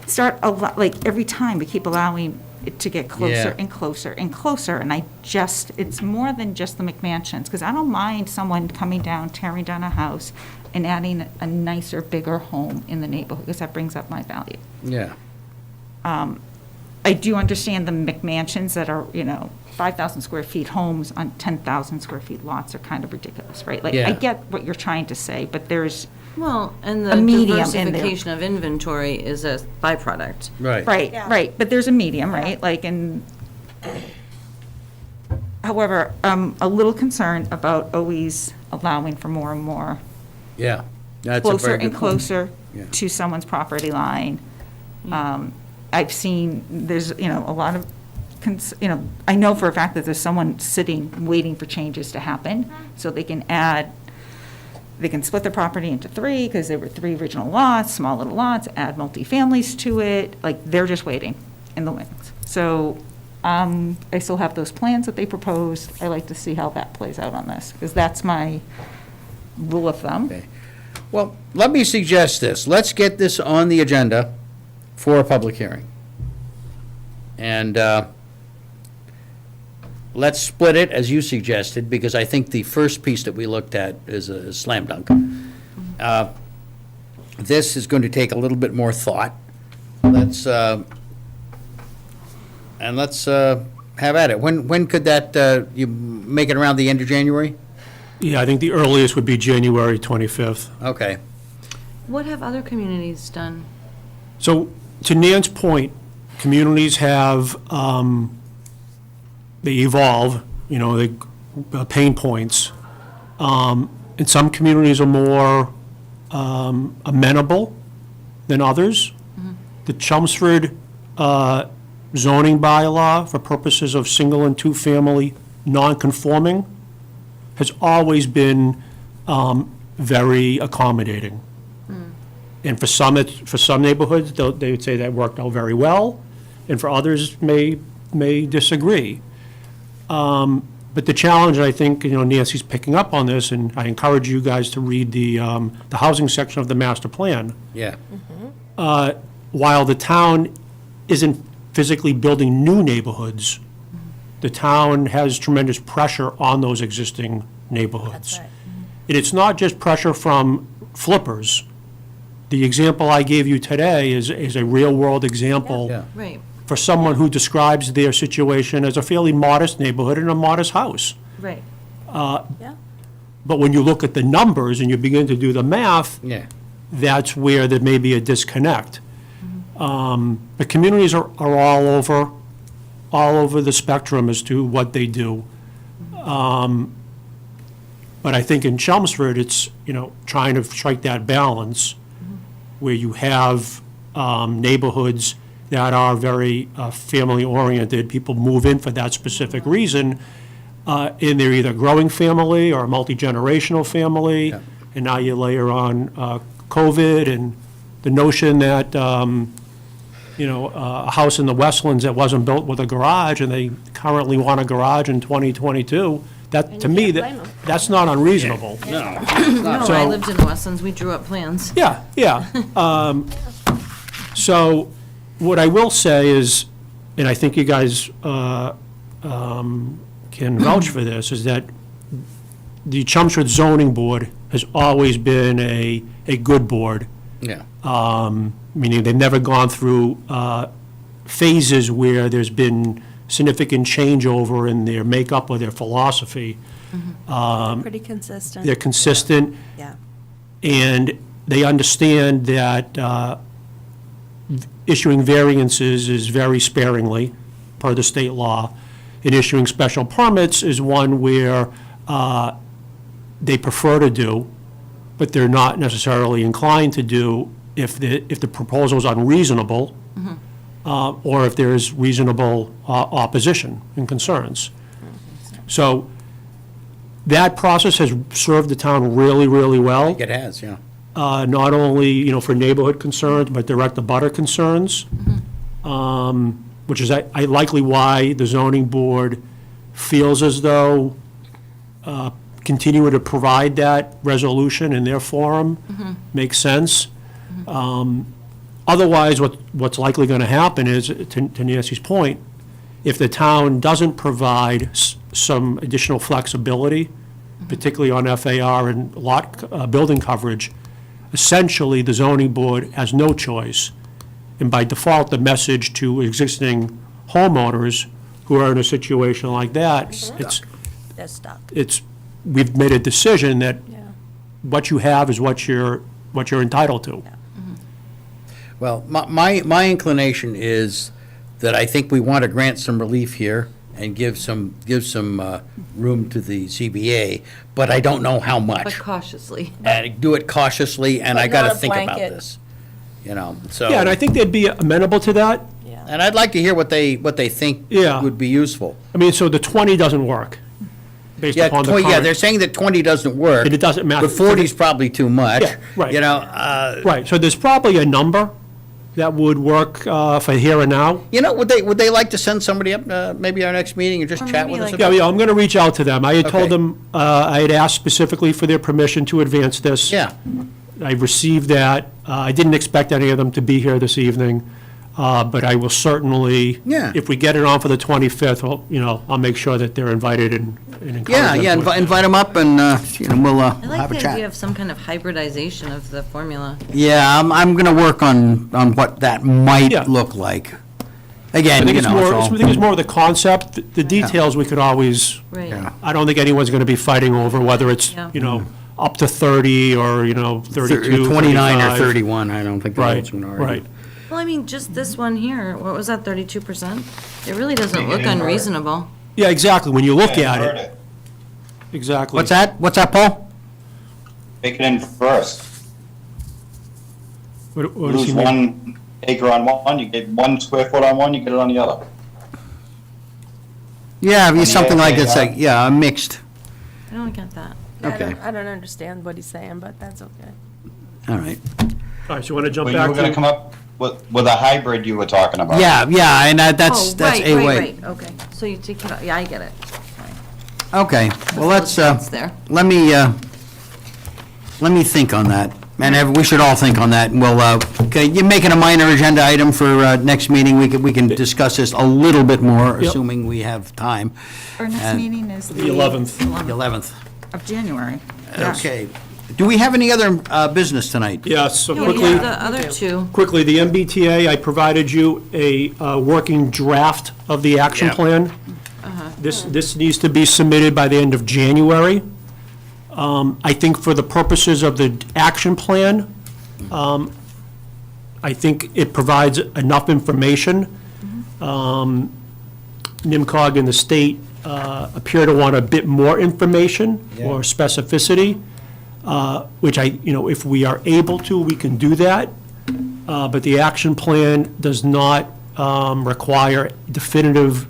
start, every time we keep allowing it to get closer Yeah. and closer and closer, and it's more than just the McMansions, because I don't mind someone coming down, tearing down a house, and adding a nicer, bigger home in the neighborhood, because that brings up my value. Yeah. I do understand the McMansions that are, 5,000 square feet homes on 10,000 square feet lots are kind of ridiculous, right? Like, Yeah. I get what you're trying to say, but there's Well, and a the medium in there. diversification of inventory is a byproduct. Right. Right, but there's a medium, right? However, I'm a little concerned about always allowing for more and more, Yeah. That's a closer very and good point. closer Yeah. to someone's property line. I've seen, there's, a lot of, I know for a fact that there's someone sitting, waiting for changes to happen, so they can split the property into 3, because there were 3 original lots, small little lots, add multifamilies to it, they're just waiting in the wings. So, I still have those plans that they proposed, I like to see how that plays out on this, because that's my rule of thumb. Okay. Well, let me suggest this. Let's get this on the agenda for a public hearing. And let's split it, as you suggested, because I think the first piece that we looked at is a slam dunk. This is going to take a little bit more thought. Let's have at it. When could that, you make it around the end of January? Yeah, I think the earliest would be January 25th. Okay. What have other communities done? So, to Nan's point, communities have, they evolve, pain points. And some communities are more amenable than others. The Chelmsford zoning bylaw, for purposes of single and two-family non-conforming, has always been very accommodating. And for some neighborhoods, they would say that worked out very well, and for others may disagree. But the challenge, and I think, Nancy's picking up on this, and I encourage you guys to read the housing section of the master plan. Yeah. While the town isn't physically building new neighborhoods, the town has tremendous pressure on those existing neighborhoods. And it's not just pressure from flippers. The example I gave you today is a real-world example Yeah. Right, for someone who describes their situation as a fairly modest neighborhood and a modest house. right. But when you look at the numbers and you begin to do the math, Yeah. that's where there may be a disconnect. The communities are all over the spectrum as to what they do. But I think in Chelmsford, it's, trying to strike that balance where you have neighborhoods that are very family-oriented. People move in for that specific reason, and they're either growing family or a multi-generational family. Yeah. And now you layer on COVID and the notion that, a house in the Westlands that wasn't built with a garage, and they currently want a garage in 2022, That, to me, that's not unreasonable. No, I So- lived in Westlands, we drew up plans. Yeah, yeah. So what I will say is, and I think you guys can vouch for this, is that the Chelmsford Zoning Board has always been a good board. Yeah. Meaning they've never gone through phases where there's been significant changeover in their makeup or their philosophy. Pretty consistent. They're consistent. Yeah. And they understand that issuing variances is very sparingly, per the state law, and issuing special permits is one where they prefer to do, but they're not necessarily inclined to do if the proposal is unreasonable, or if there's reasonable opposition and concerns. So that process has served the town really, really well. It has, yeah. Not only, for neighborhood concerns, but direct abutter concerns, which is likely why the zoning board feels as though continuing to provide that resolution in their forum makes sense. Otherwise, what's likely going to happen is, to Nancy's point, if the town doesn't provide some additional flexibility, particularly on FAR and lot building coverage, essentially, the zoning board has no choice. And by default, the message to existing homeowners who are in a situation like that, They're stuck. we've made a decision that what you have is what you're entitled to. Well, my inclination is that I think we want to grant some relief here and give some room to the ZBA, but I don't know how But much. cautiously. And do it cautiously, and But I got to not a think about blanket. this, so. Yeah, and I think they'd be amenable to that. And I'd like to hear what they think Yeah. would be useful. I mean, so the 20 doesn't work, based Yeah, upon the 20 current. yeah, they're saying that 20 doesn't work. And it doesn't matter. But 40 is probably too much. Yeah, right. Right, So there's probably a number that would work for here and now. Would they like to send somebody up, maybe our next meeting, and just Or chat maybe with us like- about? Yeah, I'm going to reach out to them. I had Okay. told them, I had asked specifically for their permission to advance this. Yeah. I received that. I didn't expect any of them to be here this evening, but I will certainly, Yeah. if we get it on for the 25th, I'll make sure that they're invited and encourage them Yeah, to- invite them up, and, we'll I have like a the chat. idea of some kind of hybridization of the formula. Yeah, I'm going to work on what that might Yeah. look like. I Again, think it's more, I all- think it's more of the concept. The details we could always, Right. Yeah. I don't think anyone's going to be fighting over whether it's, Yeah. up to 30 or, 32, 29 or 35. 31, I don't think the Right, vote's going to argue. right. Well, I mean, just this one here, what was that, 32%? It really doesn't look unreasonable. Yeah, exactly, when you look Yeah, at heard it. Exactly. What's that, Paul? Take it in first. What does Lose he mean? 1 acre on one, you get 1 square foot on one, you get it on the other. Yeah, the something like it's FAR. like, yeah, mixed. I don't get that. Okay. I don't understand what he's saying, but that's okay. All right. All right, so you want to jump Well, you back were gonna come to? up with a hybrid you were talking about. Yeah, and that's Oh, right, a right, way. right, okay. So you take it out, yeah, I get it. Okay, well, let's, It's there. let me think on that. And we should all think on that. And we'll, okay, you're making a minor agenda item for next meeting. We can discuss this a little bit more, Yep. assuming we have time. Our next And- meeting is The 11th. The 11th. of January. Yeah. Okay. Do we have any other business tonight? Yes, so No, quickly. we have the other two. Quickly, the MBTA, I provided you a working draft of the action Yeah. plan. This needs to be submitted by the end of January. I think for the purposes of the action plan, I think it provides enough information. NIMCOG and the state appear to want a bit more information or specificity, which if we are able to, we can do that. But the action plan does not require definitive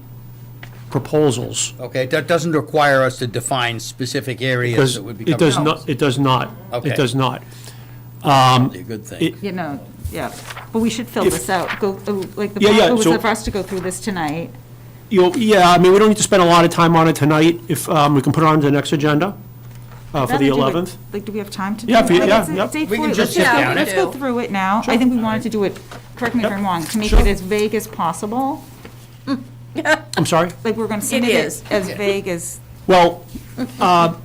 proposals. Okay, that doesn't require us to define specific areas Because that would be it covered. does not, it does not. Okay. It does not. Probably a good thing. Yeah, but we should fill If- this out, like the Yeah, yeah, plan was so- for us to go through this tonight, Yeah, I mean, we don't need to spend a lot of time on it tonight, if we can put it on to the next agenda for Rather the do it- 11th. Like, do we have time to do Yeah, it? if you- Like, yeah, it's- yeah. it's 8:40. We can just Let's sit go- down. Let's go through it now. I think we wanted to do it, correct me if I'm wrong, to make it as vague as possible. I'm sorry? Like, we're gonna submit it as vague as, Well,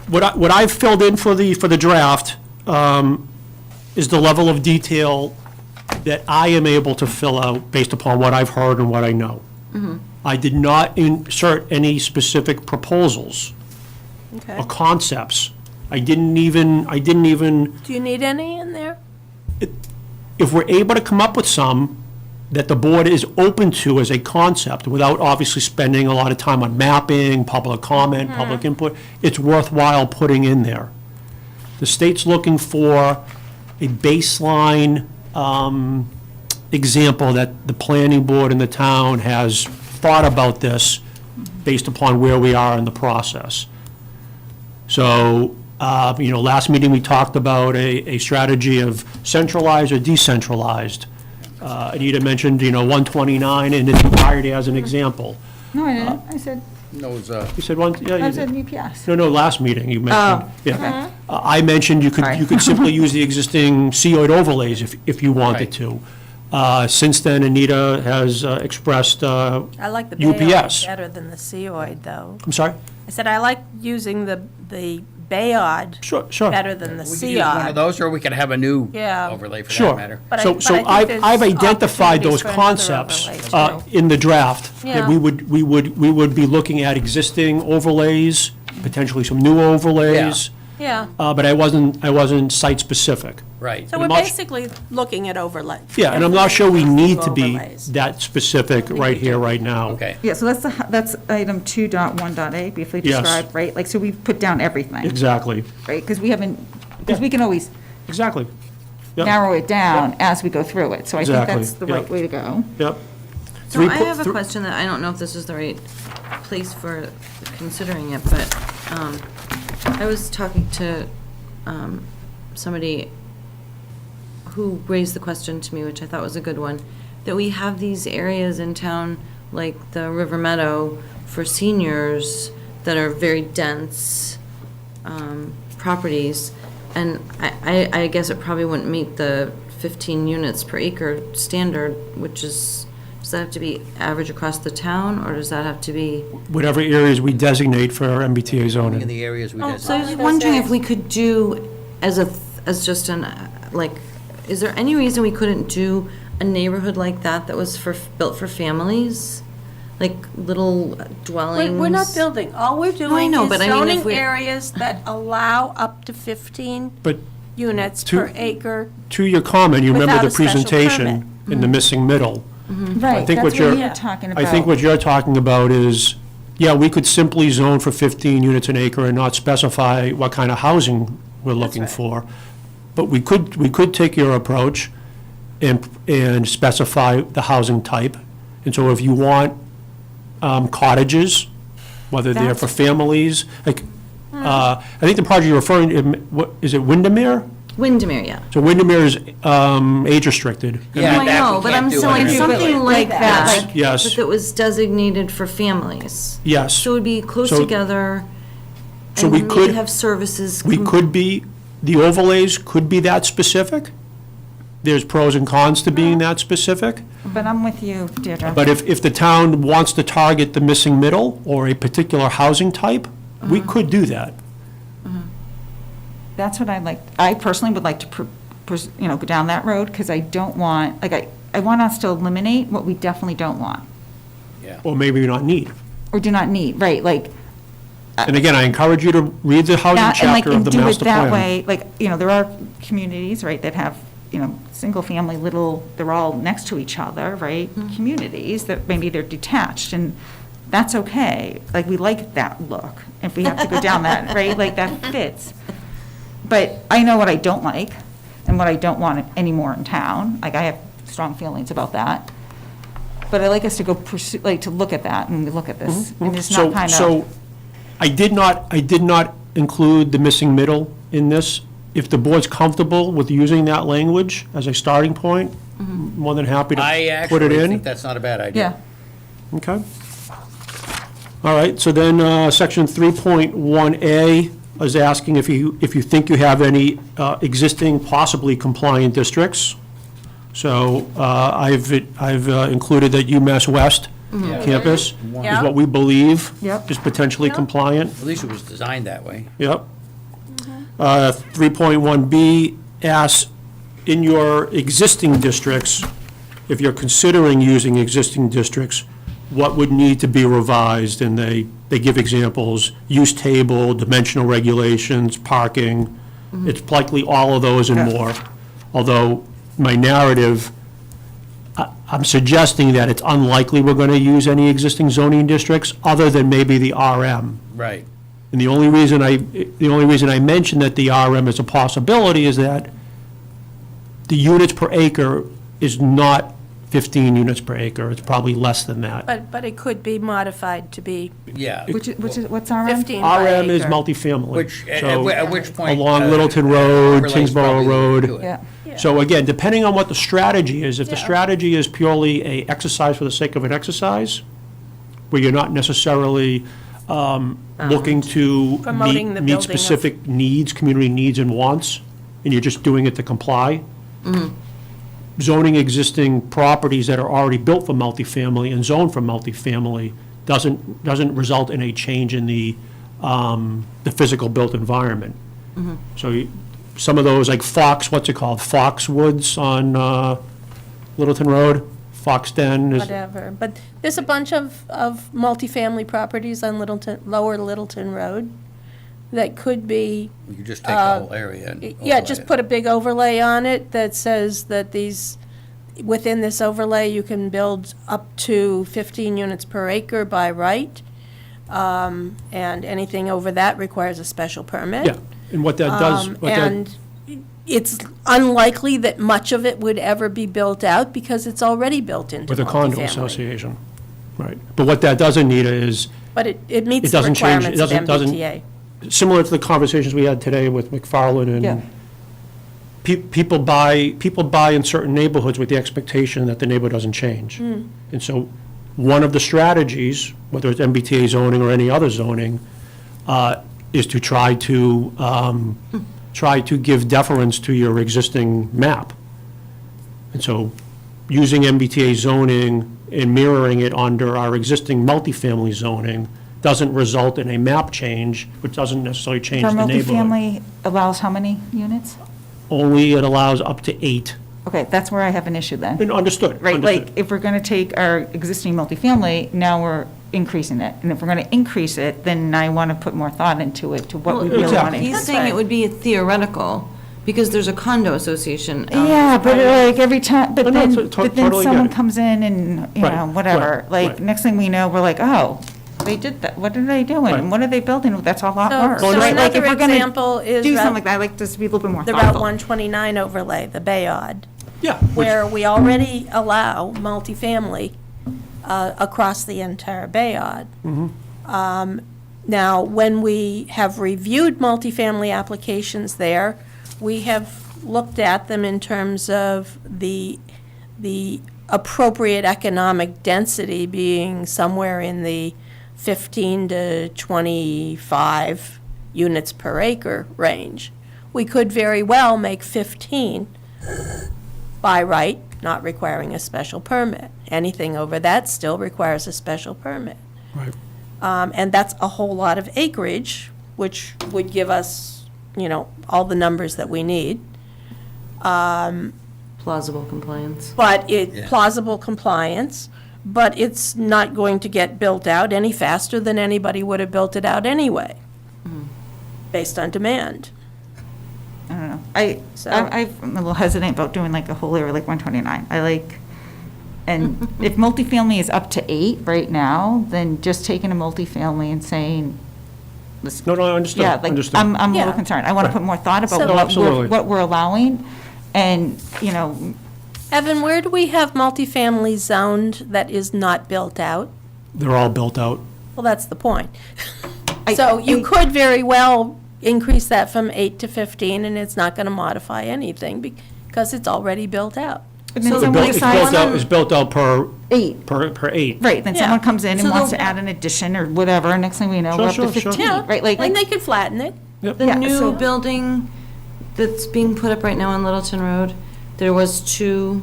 what I've filled in for the draft is the level of detail that I am able to fill out based upon what I've heard and what I know. I did not insert any specific proposals Okay. or concepts. I didn't even, Do you need any in there? if we're able to come up with some that the board is open to as a concept, without obviously spending a lot of time on mapping, public comment, public input, it's worthwhile putting in there. The state's looking for a baseline example that the planning board in the town has thought about this based upon where we are in the process. So, last meeting, we talked about a strategy of centralized or decentralized. Anita mentioned, 129 in its entirety as an example. no, I didn't, I said, You said one, yeah, I you said did. UPS. No, last meeting, you mentioned, Oh, yeah. I mentioned you could simply use the existing COID overlays if you wanted to. Since then, Anita has expressed I like the UPS. Bayard better than the Seoid, though. I'm sorry? I said I like using the Bayard Sure. better than the We could use one of Seoid. those, or we could have a new Yeah. overlay for that Sure. matter. But I- So, but so I think I've there's identified those opportunities for another concepts overlay, too. in the draft, Yeah. that we would be looking at existing overlays, potentially some new overlays, Yeah, but I wasn't site-specific. Right. so And we're I'm not- basically looking at overlay. Yeah, and I'm not sure we need to be Overlays. that specific right here, right now. Okay. Yeah, so that's item 2.1.a, briefly Yes. described, right? Like, so we put down everything, Exactly, right? Because we haven't, because we can always exactly. Yep. narrow it down as we go through it. So I think Exactly, that's the right yep. way to go. Yep. So I have a question that I don't know if this is the right place for considering it, but I was talking to somebody who raised the question to me, which I thought was a good one, that we have these areas in town, like the River Meadow, for seniors that are very dense properties, and I guess it probably wouldn't meet the 15 units per acre standard, which is, does that have to be average across the town, or does that have to be? Whatever areas we designate for our MBTA In zoning. the areas we So I designate. was wondering if we could do as just an, like, is there any reason we couldn't do a neighborhood like that was built for families? Like little dwellings? We're not building, all we're doing know, is but I mean, if zoning we- areas that allow up to 15 But units To- per acre. to your comment, you remember Without the a special presentation in the missing middle. Right, think that's what what you're- you're talking I about. think what you're talking about is, yeah, we could simply zone for 15 units an acre and not specify what kind of housing we're looking for. But we could take your approach and specify the housing type. And so if you want cottages, whether they're for families, like, I think the project you're referring to, what, is it Windermere? Windermere, yeah. So Windermere is age restricted. Yeah, I that know, we but can't I'm do saying under- something like that. Yes, yes. But that was designated for families. Yes. So it would be close So- together, So and we maybe could, have services. we could be, the overlays could be that specific. There's pros and cons to being that specific. But I'm with you, Deirdre. But if the town wants to target the missing middle or a particular housing type, we could do that. That's what I personally would like to, go down that road, because I don't want, I want us to eliminate what we definitely don't want, Or maybe not need. or do not need, right, like, And again, I encourage you to read the housing that, and like, chapter of and the do it master that plan. way, like, there are communities, right, that have, single-family little, they're all next to each other, right? Communities that maybe they're detached, and that's okay. Like, we like that look, if we have to go down that, right? Like, that fits. But I know what I don't like, and what I don't want anymore in town. Like, I have strong feelings about that. But I like us to go pursue, like, to look at that, and we look at this, and it's not kind of. So, I did not include the missing middle in this. If the board's comfortable with using that language as a starting point, more than happy I to put it actually in. think that's not a bad idea. Yeah. Okay. All right, so then, section 3.1A is asking if you think you have any existing possibly compliant districts. So I've included that UMass West campus is Yeah. what we believe Yep. is potentially compliant. At least it was designed that way. Yep. 3.1B asks, in your existing districts, if you're considering using existing districts, what would need to be revised? And they give examples, use table, dimensional regulations, parking. It's likely all of those and more. Although my narrative, I'm suggesting that it's unlikely we're going to use any existing zoning districts other than maybe the RM. Right. And the only reason I mention that the RM is a possibility is that the units per acre is not 15 units per acre. It's probably less than that. But it could be modified to be Yeah. What's RM? 15 by RM is acre. multifamily. Which, So, at which point. along Littleton Road, overlay's Tingsboro probably Road. do it. Yeah. So again, depending on what the strategy is, if the strategy is purely a exercise for the sake of an exercise, where you're not necessarily looking to Promoting the meet building of- specific needs, community needs and wants, and you're just doing it to comply, zoning existing properties that are already built for multifamily and zoned for multifamily doesn't result in a change in the physical built environment. So some of those, like what's it called? Foxwoods on Littleton Road, Foxden is, whatever. But there's a bunch of multifamily properties on Lower Littleton Road that could be. You could just take the whole area and Yeah, overlay just it. put a big overlay on it that says that within this overlay, you can build up to 15 units per acre by right. And anything over that requires a special permit. yeah. And what that does, And it's unlikely that much of it would ever be built out because it's already built into with a condo multifamily. association, right. But what that doesn't need is, But it meets It the doesn't change- it requirements of doesn't- MBTA. similar to the conversations we had today with McFarland Yeah. and people buy in certain neighborhoods with the expectation that the neighborhood doesn't change. And so one of the strategies, whether it's MBTA zoning or any other zoning, is to try to give deference to your existing map. And so using MBTA zoning and mirroring it under our existing multifamily zoning doesn't result in a map change, which doesn't necessarily change For the neighborhood. multifamily allows how many units? Only it allows up to 8. Okay, that's where I have an issue then. And understood. Right, understood. like, if we're gonna take our existing multifamily, now we're increasing it. And if we're gonna increase it, then I wanna put more thought into it, to what we really Exactly. wanna. He's saying it would be theoretical, because there's a condo association. Yeah, but like every time, but No, then, to- but then totally get someone it. comes in and, you Right, know, whatever. right, Like, right. next thing we know, we're like, oh, they did that, what are they doing? Right. And what are they building? That's a lot So- worse. so Right? Like, if another we're gonna example is do Route- something like that, I like this to be a little bit more The Route thoughtful. 129 overlay, the Bayard, Yeah. where we already allow multifamily across the entire Bayard. Now, when we have reviewed multifamily applications there, we have looked at them in terms of the appropriate economic density being somewhere in the 15 to 25 units per acre range. We could very well make 15 by right, not requiring a special permit. Anything over that still requires a special permit. Right. And that's a whole lot of acreage, which would give us, you know, all the numbers that we need. Plausible compliance. But plausible compliance, but it's not going to get built out any faster than anybody would have built it out anyway, based on demand. I don't know. So- I'm a little hesitant about doing like a whole area like 129. And if multifamily is up to 8 right now, then just taking a multifamily and saying, let's. No, I understand. Yeah, like, understood. I'm a little Yeah. concerned. I want to Right. put more thought about So- No, absolutely. what we're allowing. And, you know, Evan, where do we have multifamily zoned that is not built out? They're all built out. Well, that's the point. So you could very well increase that from 8 to 15, and it's not going to modify anything because it's already built out. But then So somebody It's decides- built out per, Eight. per 8. Right, then someone comes in and So wants they'll- to add an addition or whatever, and next thing we know, we're up to Sure, sure, sure. 15, right? Like, And they could flatten it. The Yeah, new so- building that's being put up right now on Littleton Road, there was 2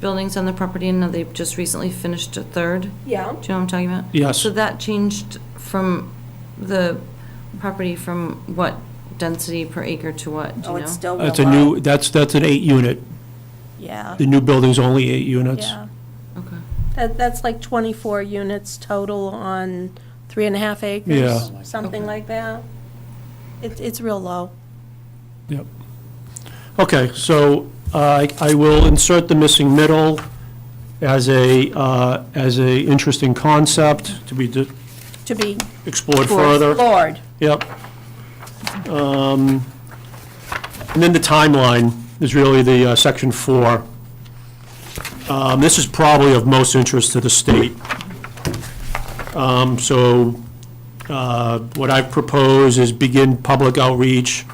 buildings on the property, and now they've just recently finished a third. Yeah. Do you know what I'm talking about? Yes. So that changed from the property from what density per acre to what, do Oh, you it's know? still That's real a low. new, that's an 8-unit. Yeah, The new building's only 8 units. yeah. Okay. That's like 24 units total on 3.5 acres. Yeah. Something like that. It's real low. Yep. Okay, so I will insert the missing middle as a interesting concept to be To be explored further. explored. Yep. And then the timeline is really the section 4. This is probably of most interest to the state. So what I propose is begin public outreach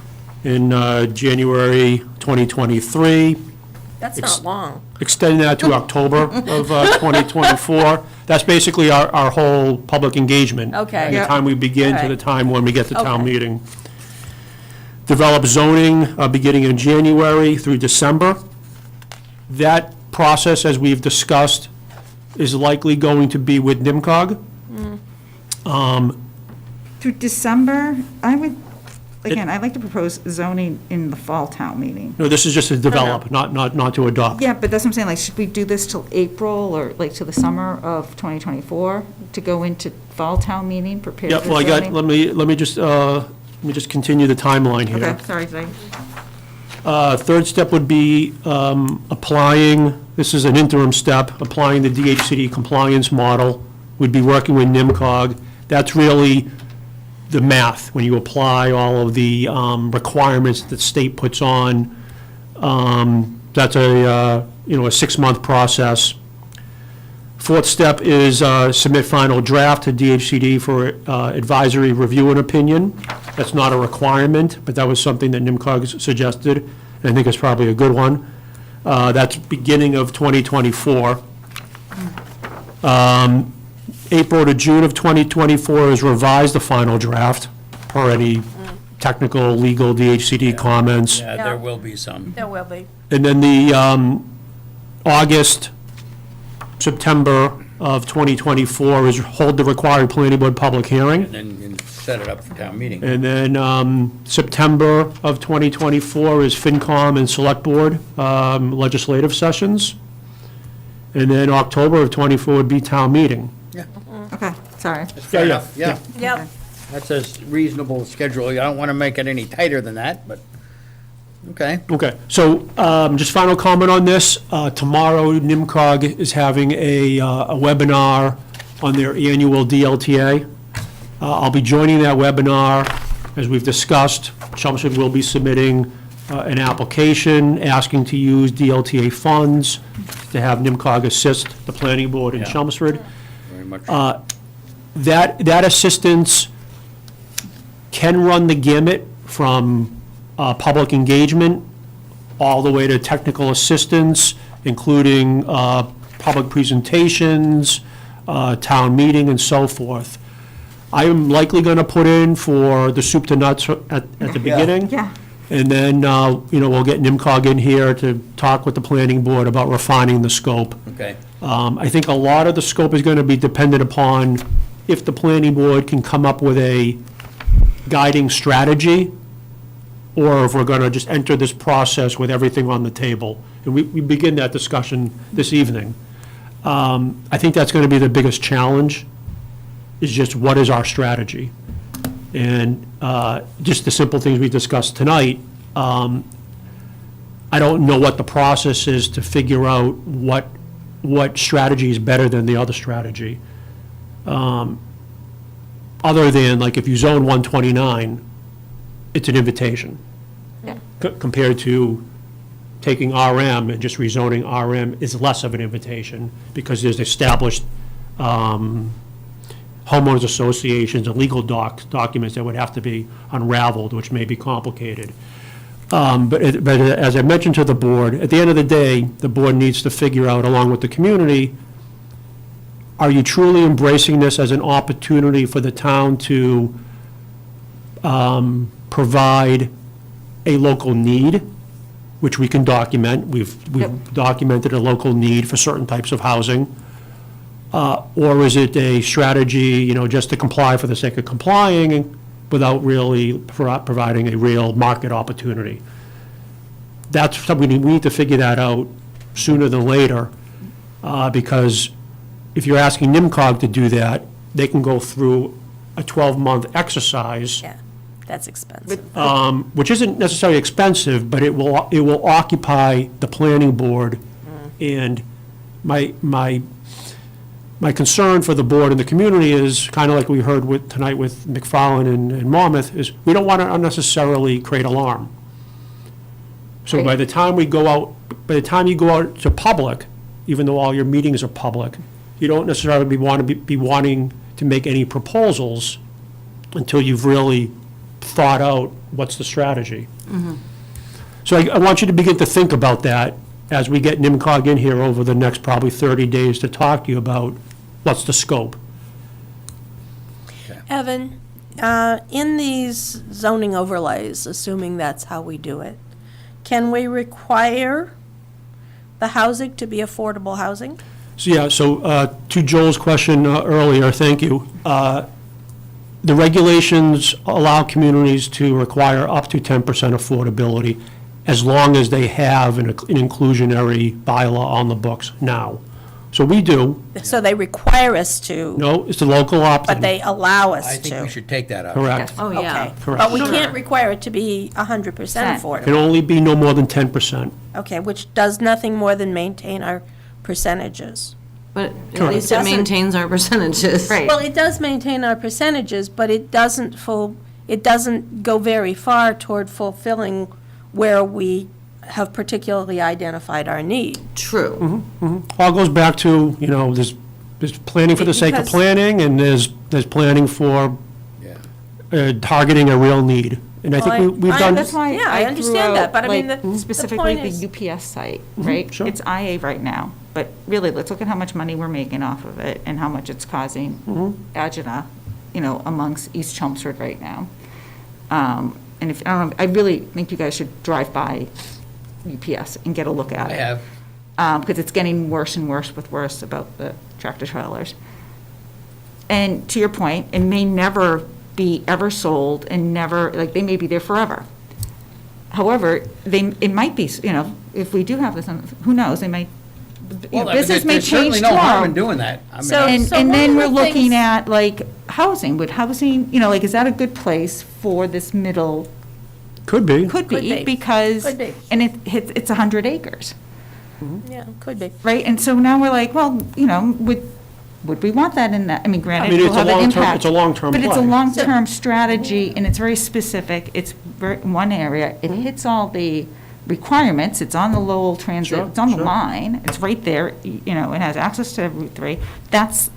in January 2023. That's not long. Extend that to October of 2024. That's basically our whole public engagement. Okay. From the Yeah. time we begin to All the right. time when we get to town Okay. meeting. Develop zoning beginning in January through December. That process, as we've discussed, is likely going to be with NIMCOG. through December, I'd like to propose zoning in the fall town meeting. No, this is just to develop, not to adopt. Yeah, but that's what I'm saying, like, should we do this till April or like till the summer of 2024 to go into fall town meeting, prepare Yeah, the well, zoning? let me just continue the timeline here. Okay, sorry, Zach. Third step would be applying, this is an interim step, applying the DHCD compliance model. We'd be working with NIMCOG. That's really the math, when you apply all of the requirements that the state puts on. That's a 6-month process. Fourth step is submit final draft to DHCD for advisory review and opinion. That's not a requirement, but that was something that NIMCOG suggested, and I think it's probably a good one. That's beginning of 2024. April to June of 2024 is revise the final draft per any technical, legal DHCD comments. Yeah, there will be some. There will be. And then the August, September of 2024 is hold the required planning board public hearing. And then you can set it up for town meeting. And then September of 2024 is FinCom and Select Board legislative sessions. And then October of '24 would be town meeting. Okay, sorry. Fair enough, yeah. Yep. That's a reasonable schedule. I don't want to make it any tighter than that, but, okay. Okay, so just final comment on this. Tomorrow, NIMCOG is having a webinar on their annual DLTA. I'll be joining that webinar. As we've discussed, Chelmsford will be submitting an application asking to use DLTA funds to have NIMCOG assist the planning board in Yeah. Chelmsford. Very much. That assistance can run the gamut from public engagement all the way to technical assistance, including public presentations, town meeting, and so forth. I am likely going to put in for the soup to nuts at the beginning. Yeah. And then, we'll get NIMCOG in here to talk with the planning board about refining the scope. Okay. I think a lot of the scope is going to be dependent upon if the planning board can come up with a guiding strategy, or if we're going to just enter this process with everything on the table. And we begin that discussion this evening. I think that's going to be the biggest challenge, is just what is our strategy? And just the simple things we discussed tonight, I don't know what the process is to figure out what strategy is better than the other strategy. Other than, like, if you zone 129, it's an invitation. Yeah. Compared to taking RM and just rezoning RM is less of an invitation, because there's established homeowners associations and legal documents that would have to be unraveled, which may be complicated. But as I mentioned to the board, at the end of the day, the board needs to figure out, along with the community, are you truly embracing this as an opportunity for the town to provide a local need, which we can document? We've documented a local need for certain types of housing. Or is it a strategy, just to comply for the sake of complying without really providing a real market opportunity? That's something, we need to figure that out sooner than later, because if you're asking NIMCOG to do that, they can go through a 12-month exercise. Yeah, that's expensive. Which isn't necessarily expensive, but it will occupy the planning board. And my concern for the board and the community is, kind of like we heard tonight with McFarland and Monmouth, is we don't want to unnecessarily create alarm. So by the time you go out to public, even though all your meetings are public, you don't necessarily be wanting to make any proposals until you've really thought out what's the strategy. So I want you to begin to think about that as we get NIMCOG in here over the next probably 30 days to talk to you about what's the scope. Evan, in these zoning overlays, assuming that's how we do it, can we require the housing to be affordable housing? So to Joel's question earlier, thank you. The regulations allow communities to require up to 10% affordability as long as they have an inclusionary bylaw on the books now. So we do. So they require us to, No, it's the local opt-in. but they allow us to? I think we should take that out. Correct. Oh, yeah. Okay. Correct. But we can't require it to be 100% Can affordable. only be no more than 10%. Okay, which does nothing more than maintain our percentages. But at Correct. least it Doesn't- maintains our percentages. Right. Well, it does maintain our percentages, but it doesn't go very far toward fulfilling where we have particularly identified our need. True. All goes back to, there's planning for the sake of Because- planning, and there's planning for targeting a real need. And I Well, think we've done. That's why Yeah, I I understand threw that, out, but I mean, like, the specifically point is- the UPS site, right? sure. It's IA right now, but really, let's look at how much money we're making off of it and how much it's causing agita, amongst East Chelmsford right now. And if, I don't know, I really think you guys should drive by UPS and get a look at I it. have. Because it's getting worse and worse about the tractor trailers. And to your point, it may never be ever sold and never, like, they may be there forever. However, it might be, if we do have this, who knows, they might, business may There's change certainly no harm in tomorrow. doing that. I mean, So- And one then of we're the looking things- at, like, housing, is that a good place for this middle? Could be. Could Could be, be. because, Could be. and it's 100 acres, Yeah, could be. right? And so now we're like, well, would we want that in that? I mean, granted, mean, we'll it's a have an long-term- impact. it's a long-term But it's a play. long-term strategy, and it's very specific. It's one area. It Mm-hmm. hits all the requirements. It's on the Lowell Transit, Sure, it's on the sure. line. It's right there, it has access to Route 3. That's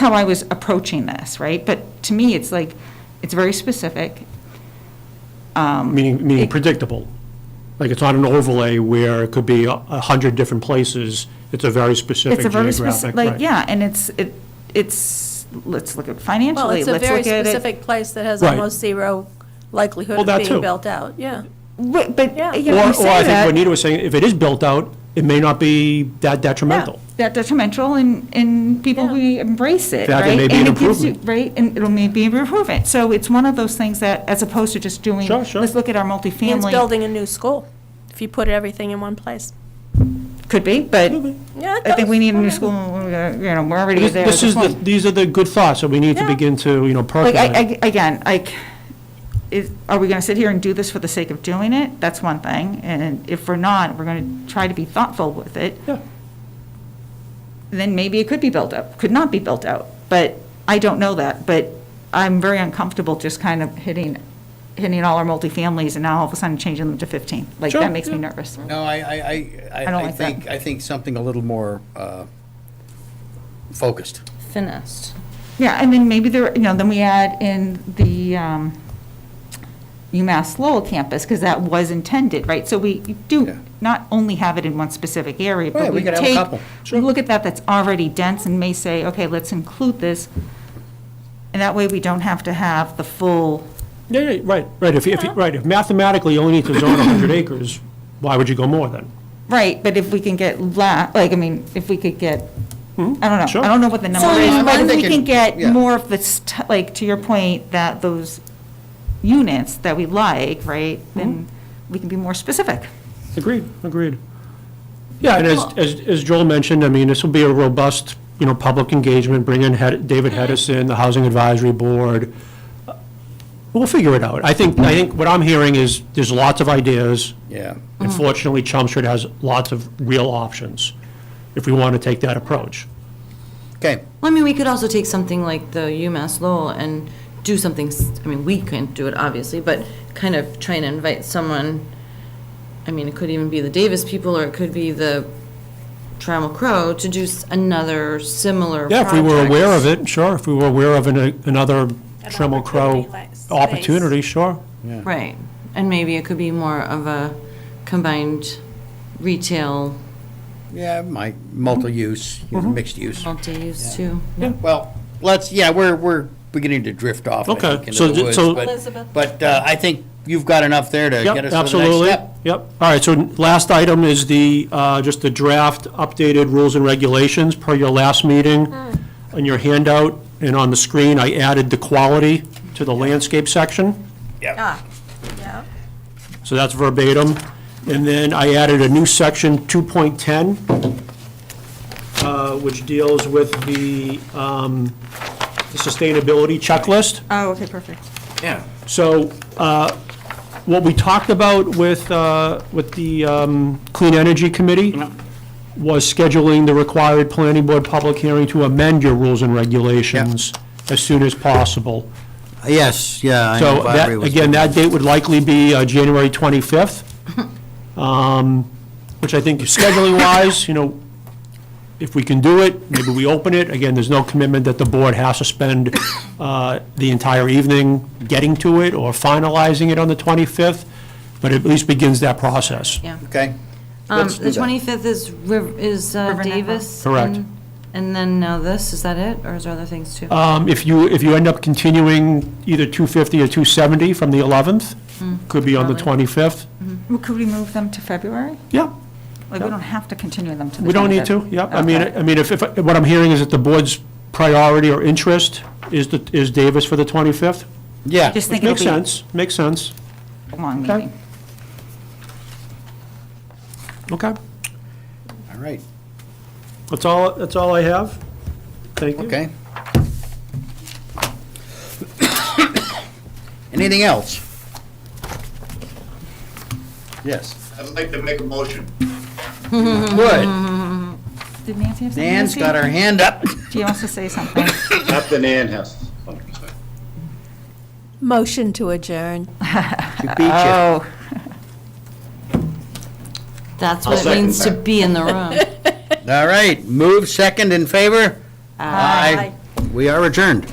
how I was approaching this, right? But to me, it's like, it's very specific. Meaning predictable. Like, it's not an overlay where it could be 100 different places. It's a very specific It's a very geographic. specific, like, right. yeah, and it's, let's look at financially, Well, it's a let's very look at it. specific place that has Right. almost zero likelihood Well, of that being too. built out, yeah. But, Yeah. you know, Or you I say think that. what Nita was saying, if it is built out, it may not be that detrimental. That detrimental, and people will embrace it, In fact, it right? may be And an it gives you- improvement. Right, and it'll maybe an improvement. So it's one of those things that, as opposed to just doing, Sure, sure. let's look at our Means multifamily. building a new school, if you put everything in one place. Could be, but Yeah, it I think we does. need a new school, we're already there. This is these are the good thoughts that we need to Yeah. begin to, Like, percolate. again, are we gonna sit here and do this for the sake of doing it? That's one thing, and if we're not, we're gonna try to be thoughtful with it. Yeah. Then maybe it could be built up, could not be built out, but I don't know that, but I'm very uncomfortable just kind of hitting all our multifamilies and now all of a sudden changing them to 15. Like, Sure, that makes me yeah. nervous. No, I don't like that. think, I think something a little more focused. Finessed. Yeah, and then maybe then we add in the, UMass Lowell campus, because that was intended, right? So we do not only have it in one specific area, but Right, we we could have a take, couple. we look at that that's already dense and may say, okay, let's include this. And that way we don't have to have the full, Yeah, right. If mathematically you only need to zone 100 acres, why would you go more then? right, but if we can get if we could get, I don't know. Sure. I don't know what the number So, is, I'm but if we thinking- can get yeah. more of the, like, to your point, that those units that we like, right, then we can be more specific. Agreed. Yeah, and as Joel mentioned, I mean, this will be a robust, public engagement, bring in David Hedison, the Housing Advisory Board. We'll figure it out. I think what I'm hearing is there's lots of ideas. Yeah. Unfortunately, Chelmsford has lots of real options if we want to take that approach. Okay. Well, I mean, we could also take something like the UMass Lowell and do something, I mean, we can't do it, obviously, but kind of try and invite someone, I mean, it could even be the Davis people, or it could be the Trammell Crow, to do another similar Yeah, if we were project. aware of it, sure. If we were aware of another Trammell Crow opportunity, sure. Right, and maybe it could be more of a combined retail, Yeah, multi-use, mixed use. multi-use too. Well, we're beginning to drift off, I Okay, think, so- into the woods, so- but I think you've got enough there to Yep, get us to the next absolutely. step. Yep. All right, so last item is just the draft updated rules and regulations per your last meeting. On your handout and on the screen, I added the quality to the landscape section. Yeah. So that's verbatim. And then I added a new section, 2.10, which deals with the sustainability checklist. Oh, okay, perfect. Yeah. So what we talked about with the Clean Energy Committee was scheduling the required planning board public hearing to amend your rules and regulations as soon as possible. Yes, yeah. I know So that, Valerie was again, doing that date would likely be January 25th, which I think scheduling-wise, if we can do it, maybe we open it. Again, there's no commitment that the board has to spend the entire evening getting to it or finalizing it on the 25th, but it at least begins that process. Yeah. Okay. Let's do The that. 25th is Davis. Correct. And then now this, is that it, or is there other things too? If you end up continuing either 250 or 270 from the 11th, could be on the probably. 25th. Well, could we move them to February? Yeah. Like, we don't have to continue them to the 25th. We don't need to, yep. Okay. I mean, if, what I'm hearing is that the board's priority or interest is Davis for the 25th? Yeah. Just Which think it'll makes be sense, makes sense. a long Okay. meeting. Okay. All right. That's all I have. Thank you. Okay. Anything else? Yes. I'd like to make a motion. Good. Did Nancy have something to Nan's say? got her hand up. She wants to say something. After Nan has something to say. Motion to adjourn. She beat you. Oh, That's I'll what it second means to that. be in the room. All right, move second in favor? Aye. We are adjourned.